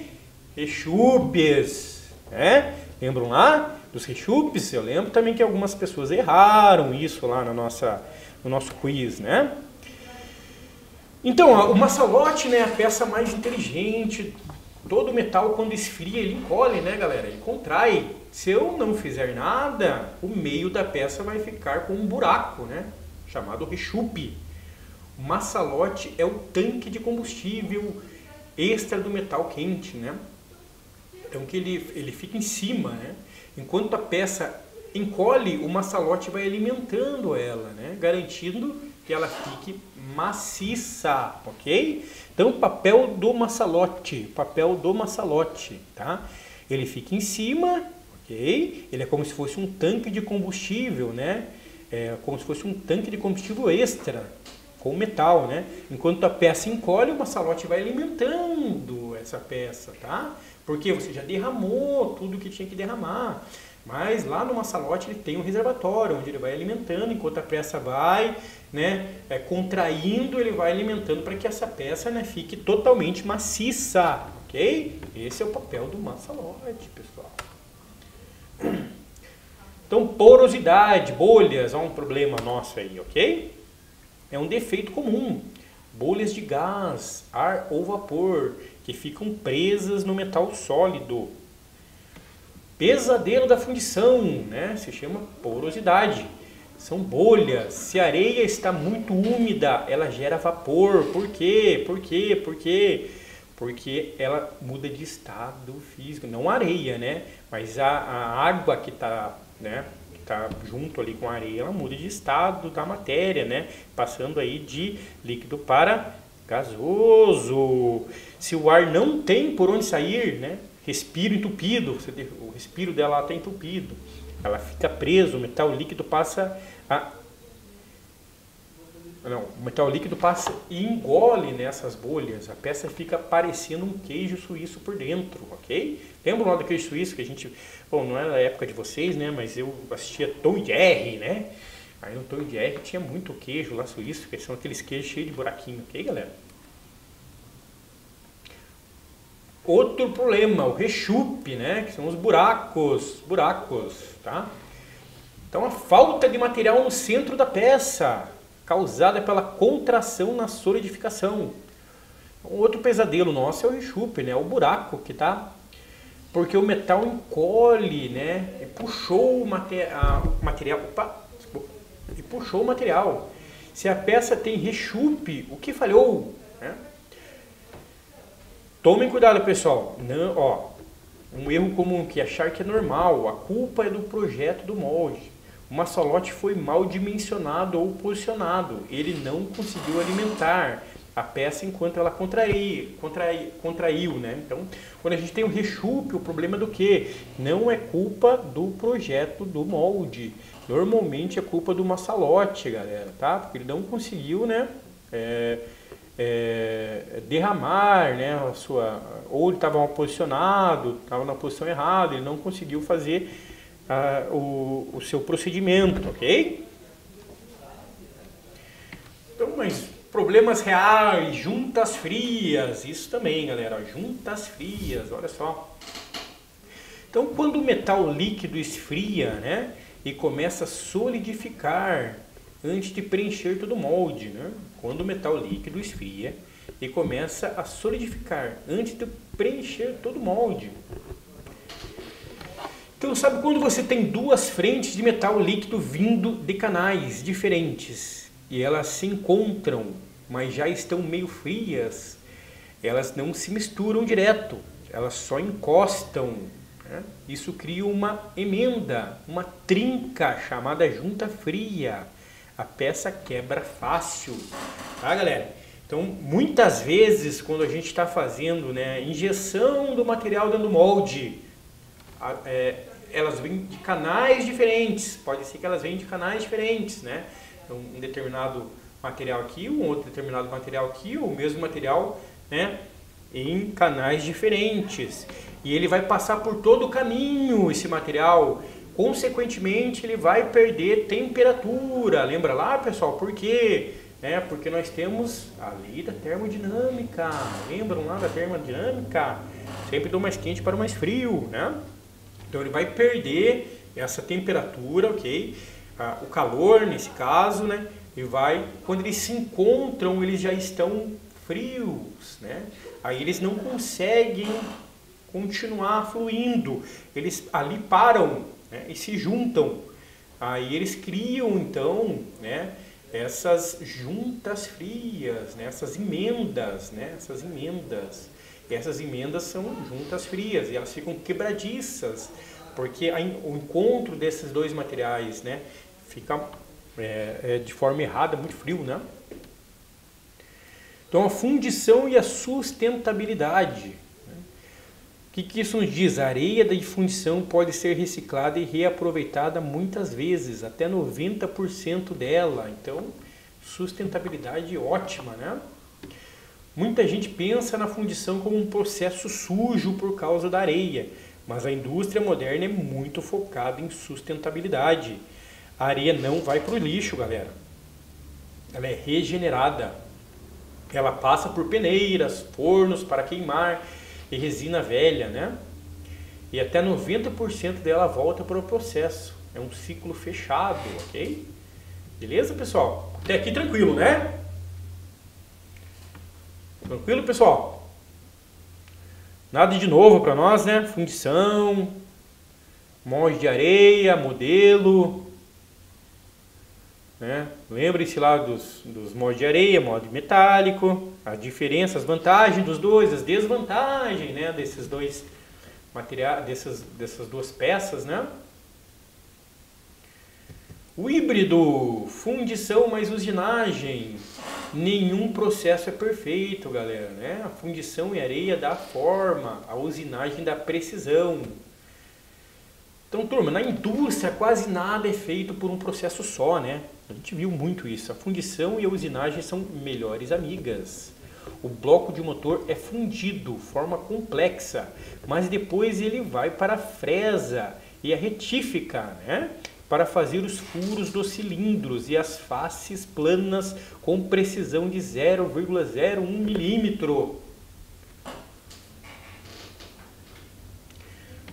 [SPEAKER 1] rechupes, né? Lembram lá dos rechupes? Eu lembro também que algumas pessoas erraram isso lá no nosso quiz, né? Então, o maçalote, né, é a peça mais inteligente. Todo metal, quando esfria, ele encolhe, né, galera? Ele contrai. Se eu não fizer nada, o meio da peça vai ficar com um buraco, né? Chamado rechupe. O maçalote é o tanque de combustível extra do metal quente, né? Então, que ele fica em cima, né? Enquanto a peça encolhe, o maçalote vai alimentando ela, né? Garantindo que ela fique maciça, ok? Então, papel do maçalote, tá? Ele fica em cima, ok? Ele é como se fosse um tanque de combustível, né? É como se fosse um tanque de combustível extra com metal, né? Enquanto a peça encolhe, o maçalote vai alimentando essa peça, tá? Porque você já derramou tudo que tinha que derramar. Mas lá no maçalote ele tem um reservatório, onde ele vai alimentando, enquanto a peça vai, né, contraindo, ele vai alimentando para que essa peça, né, fique totalmente maciça, ok? Esse é o papel do maçalote, pessoal. Então, porosidade, bolhas, é um problema nosso aí, ok? É um defeito comum. Bolhas de gás, ar ou vapor, que ficam presas no metal sólido. Pesadelo da fundição, né? Se chama porosidade. São bolhas. Se a areia está muito úmida, ela gera vapor. Por quê? Porque ela muda de estado físico. Não a areia, né? Mas a água que está, né, tá junto ali com a areia, ela muda de estado da matéria, né? Passando aí de líquido para gasoso. Se o ar não tem por onde sair, né? Respiro entupido, o respiro dela está entupido, ela fica presa, o metal líquido passa o metal líquido passa e engole nessas bolhas, a peça fica parecendo um queijo suíço por dentro, ok? Lembra lá do queijo suíço que a gente, bom, não era a época de vocês, né, mas eu assistia Tom e Jerry, né? Aí no Tom e Jerry tinha muito queijo lá suíço, que são aqueles queijos cheios de buraquinho, ok, galera? Outro problema, o rechupe, né, que são os buracos, tá? Então, a falta de material no centro da peça, causada pela contração na solidificação. Outro pesadelo nosso é o rechupe, né, o buraco que tá, porque o metal encolhe, né, e puxou o material. Se a peça tem rechupe, o que falhou, né? Tomem cuidado, pessoal. Não, um erro comum que achar que é normal. A culpa é do projeto do molde. O maçalote foi mal dimensionado ou posicionado. Ele não conseguiu alimentar a peça enquanto ela contraiu, né? Então, quando a gente tem o rechupe, o problema é do quê? Não é culpa do projeto do molde. Normalmente é culpa do maçalote, galera, tá? Porque ele não conseguiu, né? Derramar, né? Ou ele estava mal posicionado, estava na posição errada, ele não conseguiu fazer o seu procedimento, ok? Então, mas problemas reais, juntas frias, isso também, galera, juntas frias, olha só. Então, quando o metal líquido esfria, né, e começa a solidificar antes de preencher todo o molde, né? Quando o metal líquido esfria e começa a solidificar antes de preencher todo o molde. Então, sabe quando você tem duas frentes de metal líquido vindo de canais diferentes e elas se encontram, mas já estão meio frias, elas não se misturam direto, elas só encostam, né? Isso cria uma emenda, uma trinca chamada junta fria. A peça quebra fácil, tá, galera? Então, muitas vezes, quando a gente está fazendo, né, injeção do material dentro do molde, elas vêm de canais diferentes. Pode ser que elas venham de canais diferentes, né? Então, um determinado material aqui, um outro determinado material aqui, ou o mesmo material, né, em canais diferentes. E ele vai passar por todo o caminho, esse material. Consequentemente, ele vai perder temperatura. Lembra lá, pessoal? Por quê? Porque nós temos a lei da termodinâmica. Lembram lá da termodinâmica? Sempre do mais quente para o mais frio, né? Então, ele vai perder essa temperatura, ok? O calor, nesse caso, né? E vai, quando eles se encontram, eles já estão frios, né? Aí eles não conseguem continuar fluindo. Eles ali param, né, e se juntam. Aí eles criam, então, né, essas juntas frias, né, essas emendas, né, essas emendas. E essas emendas são juntas frias e elas ficam quebradiças, porque o encontro desses dois materiais, né, fica de forma errada, muito frio, né? Então, a fundição e a sustentabilidade. O que isso nos diz? A areia de fundição pode ser reciclada e reaproveitada muitas vezes, até 90% dela. Então, sustentabilidade ótima, né? Muita gente pensa na fundição como um processo sujo por causa da areia, mas a indústria moderna é muito focada em sustentabilidade. A areia não vai para o lixo, galera. Ela é regenerada. Ela passa por peneiras, fornos para queimar e resina velha, né? E até 90% dela volta para o processo. É um ciclo fechado, ok? Beleza, pessoal? Até aqui tranquilo, né? Tranquilo, pessoal? Nada de novo para nós, né? Fundição, molde de areia, modelo, né? Lembre-se lá dos moldes de areia, molde metálico, a diferença, as vantagens dos dois, as desvantagens, né, desses dois materiais, dessas duas peças, né? O híbrido, fundição mais usinagem. Nenhum processo é perfeito, galera, né? A fundição e areia dá forma, a usinagem dá precisão. Então, turma, na indústria quase nada é feito por um processo só, né? A gente viu muito isso. A fundição e a usinagem são melhores amigas. O bloco de motor é fundido, forma complexa, mas depois ele vai para a fresa e a retífica, né? Para fazer os furos dos cilindros e as faces planas com precisão de 0,01 milímetro.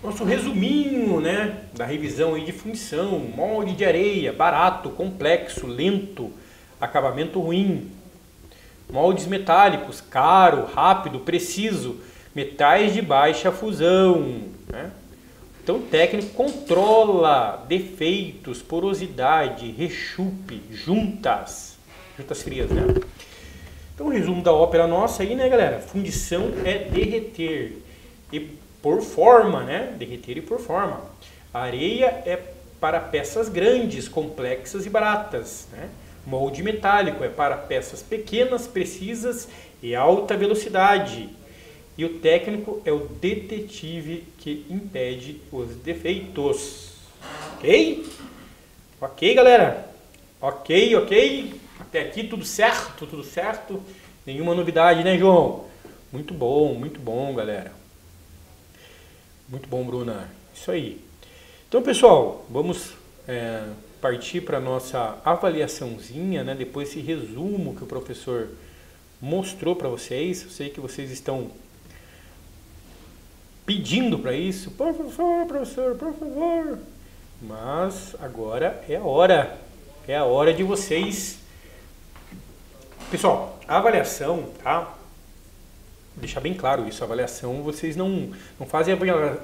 [SPEAKER 1] Nosso resuminho, né, da revisão aí de fundição: molde de areia, barato, complexo, lento, acabamento ruim. Moldes metálicos, caro, rápido, preciso, metais de baixa fusão, né? Então, o técnico controla defeitos, porosidade, rechupe, juntas frias, né? Então, o resumo da ópera nossa aí, né, galera? Fundição é derreter e por forma, né? Derreter e por forma. A areia é para peças grandes, complexas e baratas, né? Molde metálico é para peças pequenas, precisas e alta velocidade. E o técnico é o detetive que impede os defeitos. Ok? Ok, galera? Ok. Até aqui tudo certo. Nenhuma novidade, né, João? Muito bom, galera. Muito bom, Bruna. Isso aí. Então, pessoal, vamos partir para a nossa avaliaçãozinha, né? Depois desse resumo que o professor mostrou para vocês. Eu sei que vocês estão pedindo para isso. Por favor, professor, por favor. Mas agora é a hora. É a hora de vocês. Pessoal, a avaliação, tá? Vou deixar bem claro isso. A avaliação, vocês não fazem a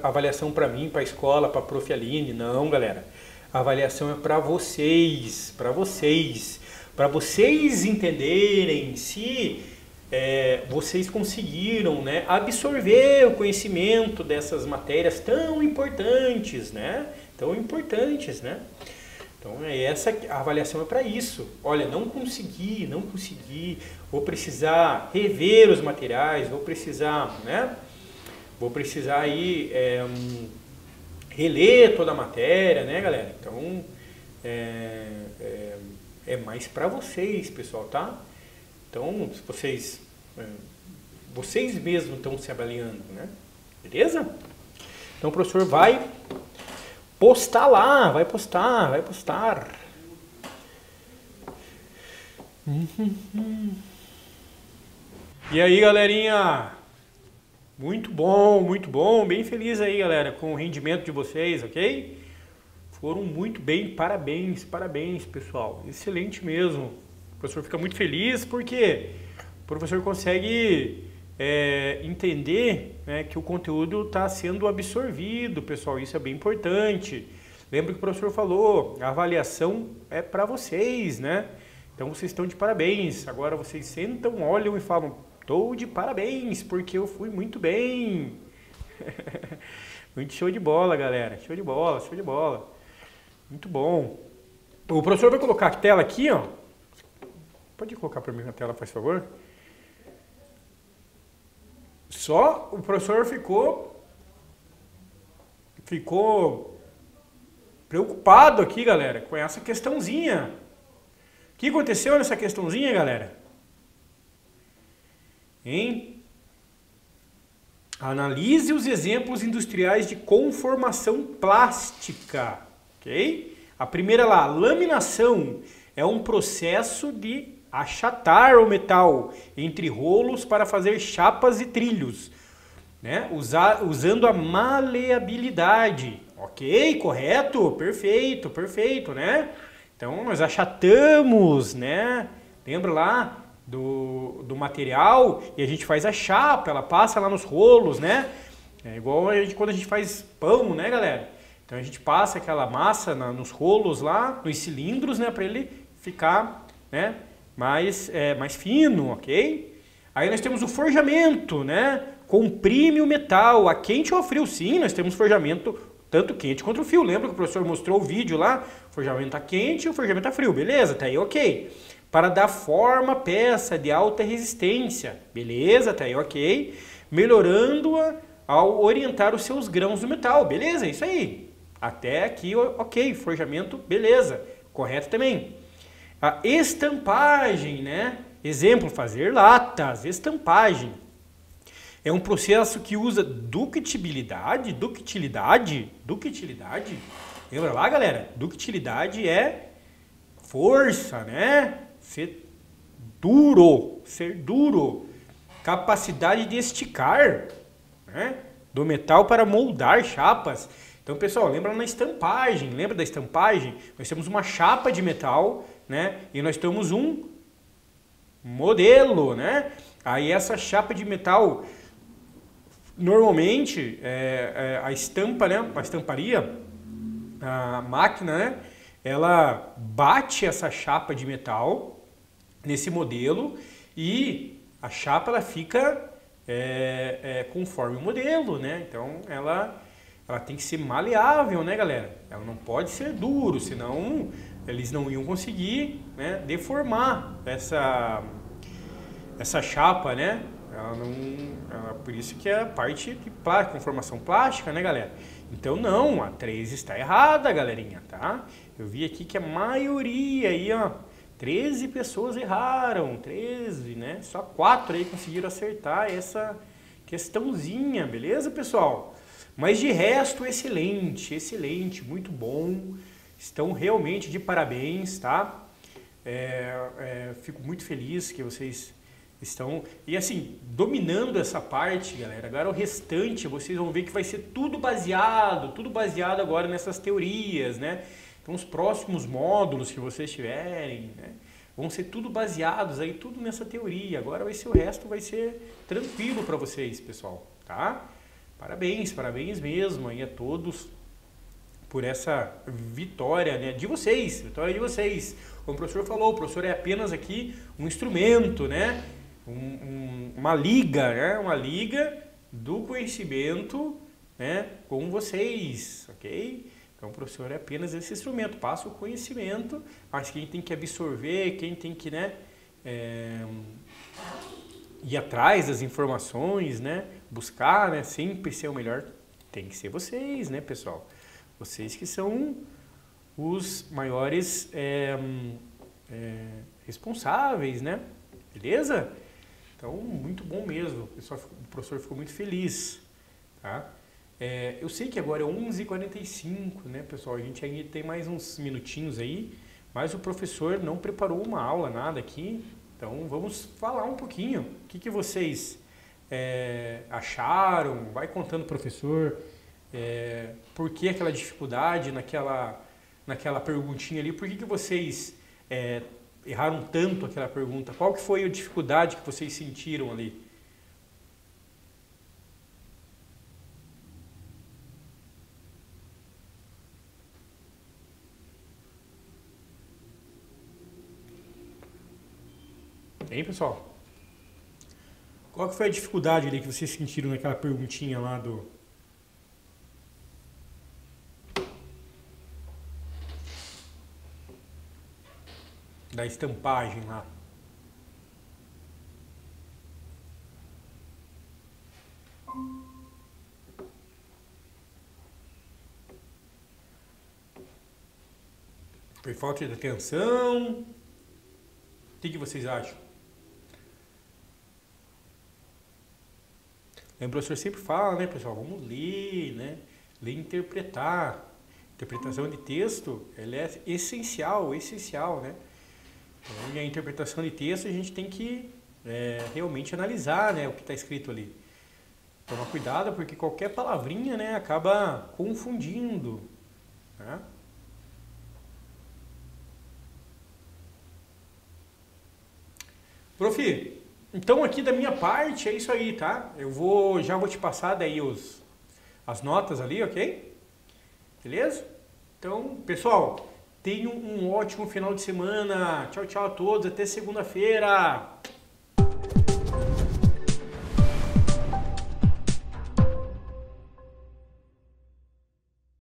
[SPEAKER 1] avaliação para mim, para a escola, para a Prof. Aline. Não, galera. A avaliação é para vocês. Para vocês entenderem se vocês conseguiram, né, absorver o conhecimento dessas matérias tão importantes, né? Então, a avaliação é para isso. Olha, não consegui, vou precisar rever os materiais, vou precisar aí reler toda a matéria, né, galera? Então, é mais para vocês, pessoal, tá? Então, se vocês mesmos estão se avaliando, né? Beleza? Então, o professor vai postar lá, vai postar. E aí, galerinha? Muito bom, bem feliz aí, galera, com o rendimento de vocês, ok? Foram muito bem, parabéns, pessoal, excelente mesmo. O professor fica muito feliz porque o professor consegue entender, né, que o conteúdo está sendo absorvido, pessoal, isso é bem importante. Lembra que o professor falou, a avaliação é para vocês, né? Então vocês estão de parabéns. Agora vocês sentam, olham e falam, estou de parabéns porque eu fui muito bem. Muito show de bola, galera, show de bola. Muito bom. O professor vai colocar a tela aqui, ó. Pode colocar para mim na tela, faz favor? Só o professor ficou preocupado aqui, galera, com essa questãozinha. O que aconteceu nessa questãozinha, galera? Hein? Analise os exemplos industriais de conformação plástica, ok? A primeira lá, laminação, é um processo de achatar o metal entre rolos para fazer chapas e trilhos, né? Usando a maleabilidade, ok? Correto? Perfeito, né? Então nós achatamos, né? Lembra lá do material e a gente faz a chapa, ela passa lá nos rolos, né? É igual quando a gente faz pão, né, galera? Então a gente passa aquela massa nos rolos lá, nos cilindros, né, para ele ficar, né, mais fino, ok? Aí nós temos o forjamento, né? Comprime o metal a quente ou a frio. Sim, nós temos forjamento tanto quente quanto frio. Lembra que o professor mostrou o vídeo lá? Forjamento a quente e o forjamento a frio. Beleza? Tá aí ok. Para dar forma à peça de alta resistência. Beleza? Tá aí ok. Melhorando-a ao orientar os seus grãos do metal. Beleza? Isso aí. Até aqui ok. Forjamento, beleza. Correto também. A estampagem, né? Exemplo, fazer latas, estampagem. É um processo que usa ductilidade. Lembra lá, galera? Ductilidade é força, né? Ser duro. Capacidade de esticar, né, do metal para moldar chapas. Então, pessoal, lembra na estampagem? Lembra da estampagem? Nós temos uma chapa de metal, né? E nós temos um modelo, né? Aí essa chapa de metal, normalmente, a estampa, né? A estamparia, a máquina, né? Ela bate essa chapa de metal nesse modelo e a chapa ela fica conforme o modelo, né? Então ela ela tem que ser maleável, né, galera? Ela não pode ser duro, senão eles não iam conseguir, né, deformar essa chapa, né? Por isso que é a parte de conformação plástica, né, galera? Então não, a 3 está errada, galerinha, tá? Eu vi aqui que a maioria aí, ó, 13 pessoas erraram, 13, né? Só 4 aí conseguiram acertar essa questãozinha, beleza, pessoal? Mas de resto, excelente, excelente, muito bom. Estão realmente de parabéns, tá? Fico muito feliz que vocês estão, e assim, dominando essa parte, galera. Agora o restante, vocês vão ver que vai ser tudo baseado agora nessas teorias, né? Então os próximos módulos que vocês tiverem, né, vão ser tudo baseados aí, tudo nessa teoria. Agora o resto vai ser tranquilo para vocês, pessoal, tá? Parabéns, parabéns mesmo aí a todos por essa vitória, né, de vocês, vitória de vocês. Como o professor falou, o professor é apenas aqui um instrumento, né? Uma liga, né? Uma liga do conhecimento, né, com vocês, ok? Então o professor é apenas esse instrumento, passa o conhecimento, mas quem tem que absorver, quem tem que, né, ir atrás das informações, né, buscar, né, sempre ser o melhor, tem que ser vocês, né, pessoal? Vocês que são os maiores responsáveis, né? Beleza? Então, muito bom mesmo. O professor ficou muito feliz, tá? Eu sei que agora é 11h45, né, pessoal? A gente ainda tem mais uns minutinhos aí, mas o professor não preparou uma aula, nada aqui. Então, vamos falar um pouquinho. O que vocês acharam? Vai contando, professor. Por que aquela dificuldade naquela perguntinha ali? Por que vocês erraram tanto aquela pergunta? Qual que foi a dificuldade que vocês sentiram ali? Hein, pessoal? Qual que foi a dificuldade ali que vocês sentiram naquela perguntinha lá da estampagem lá? Foi falta de atenção? O que vocês acham? O professor sempre fala, né, pessoal? Vamos ler, né? Ler e interpretar. Interpretação de texto, ela é essencial, né? Então, a interpretação de texto a gente tem que realmente analisar, né, o que está escrito ali. Toma cuidado porque qualquer palavrinha, né, acaba confundindo, né? Prof, então aqui da minha parte é isso aí, tá? Já vou te passar daí as notas ali, ok? Beleza? Então, pessoal, tenham um ótimo final de semana. Tchau, tchau a todos. Até segunda-feira.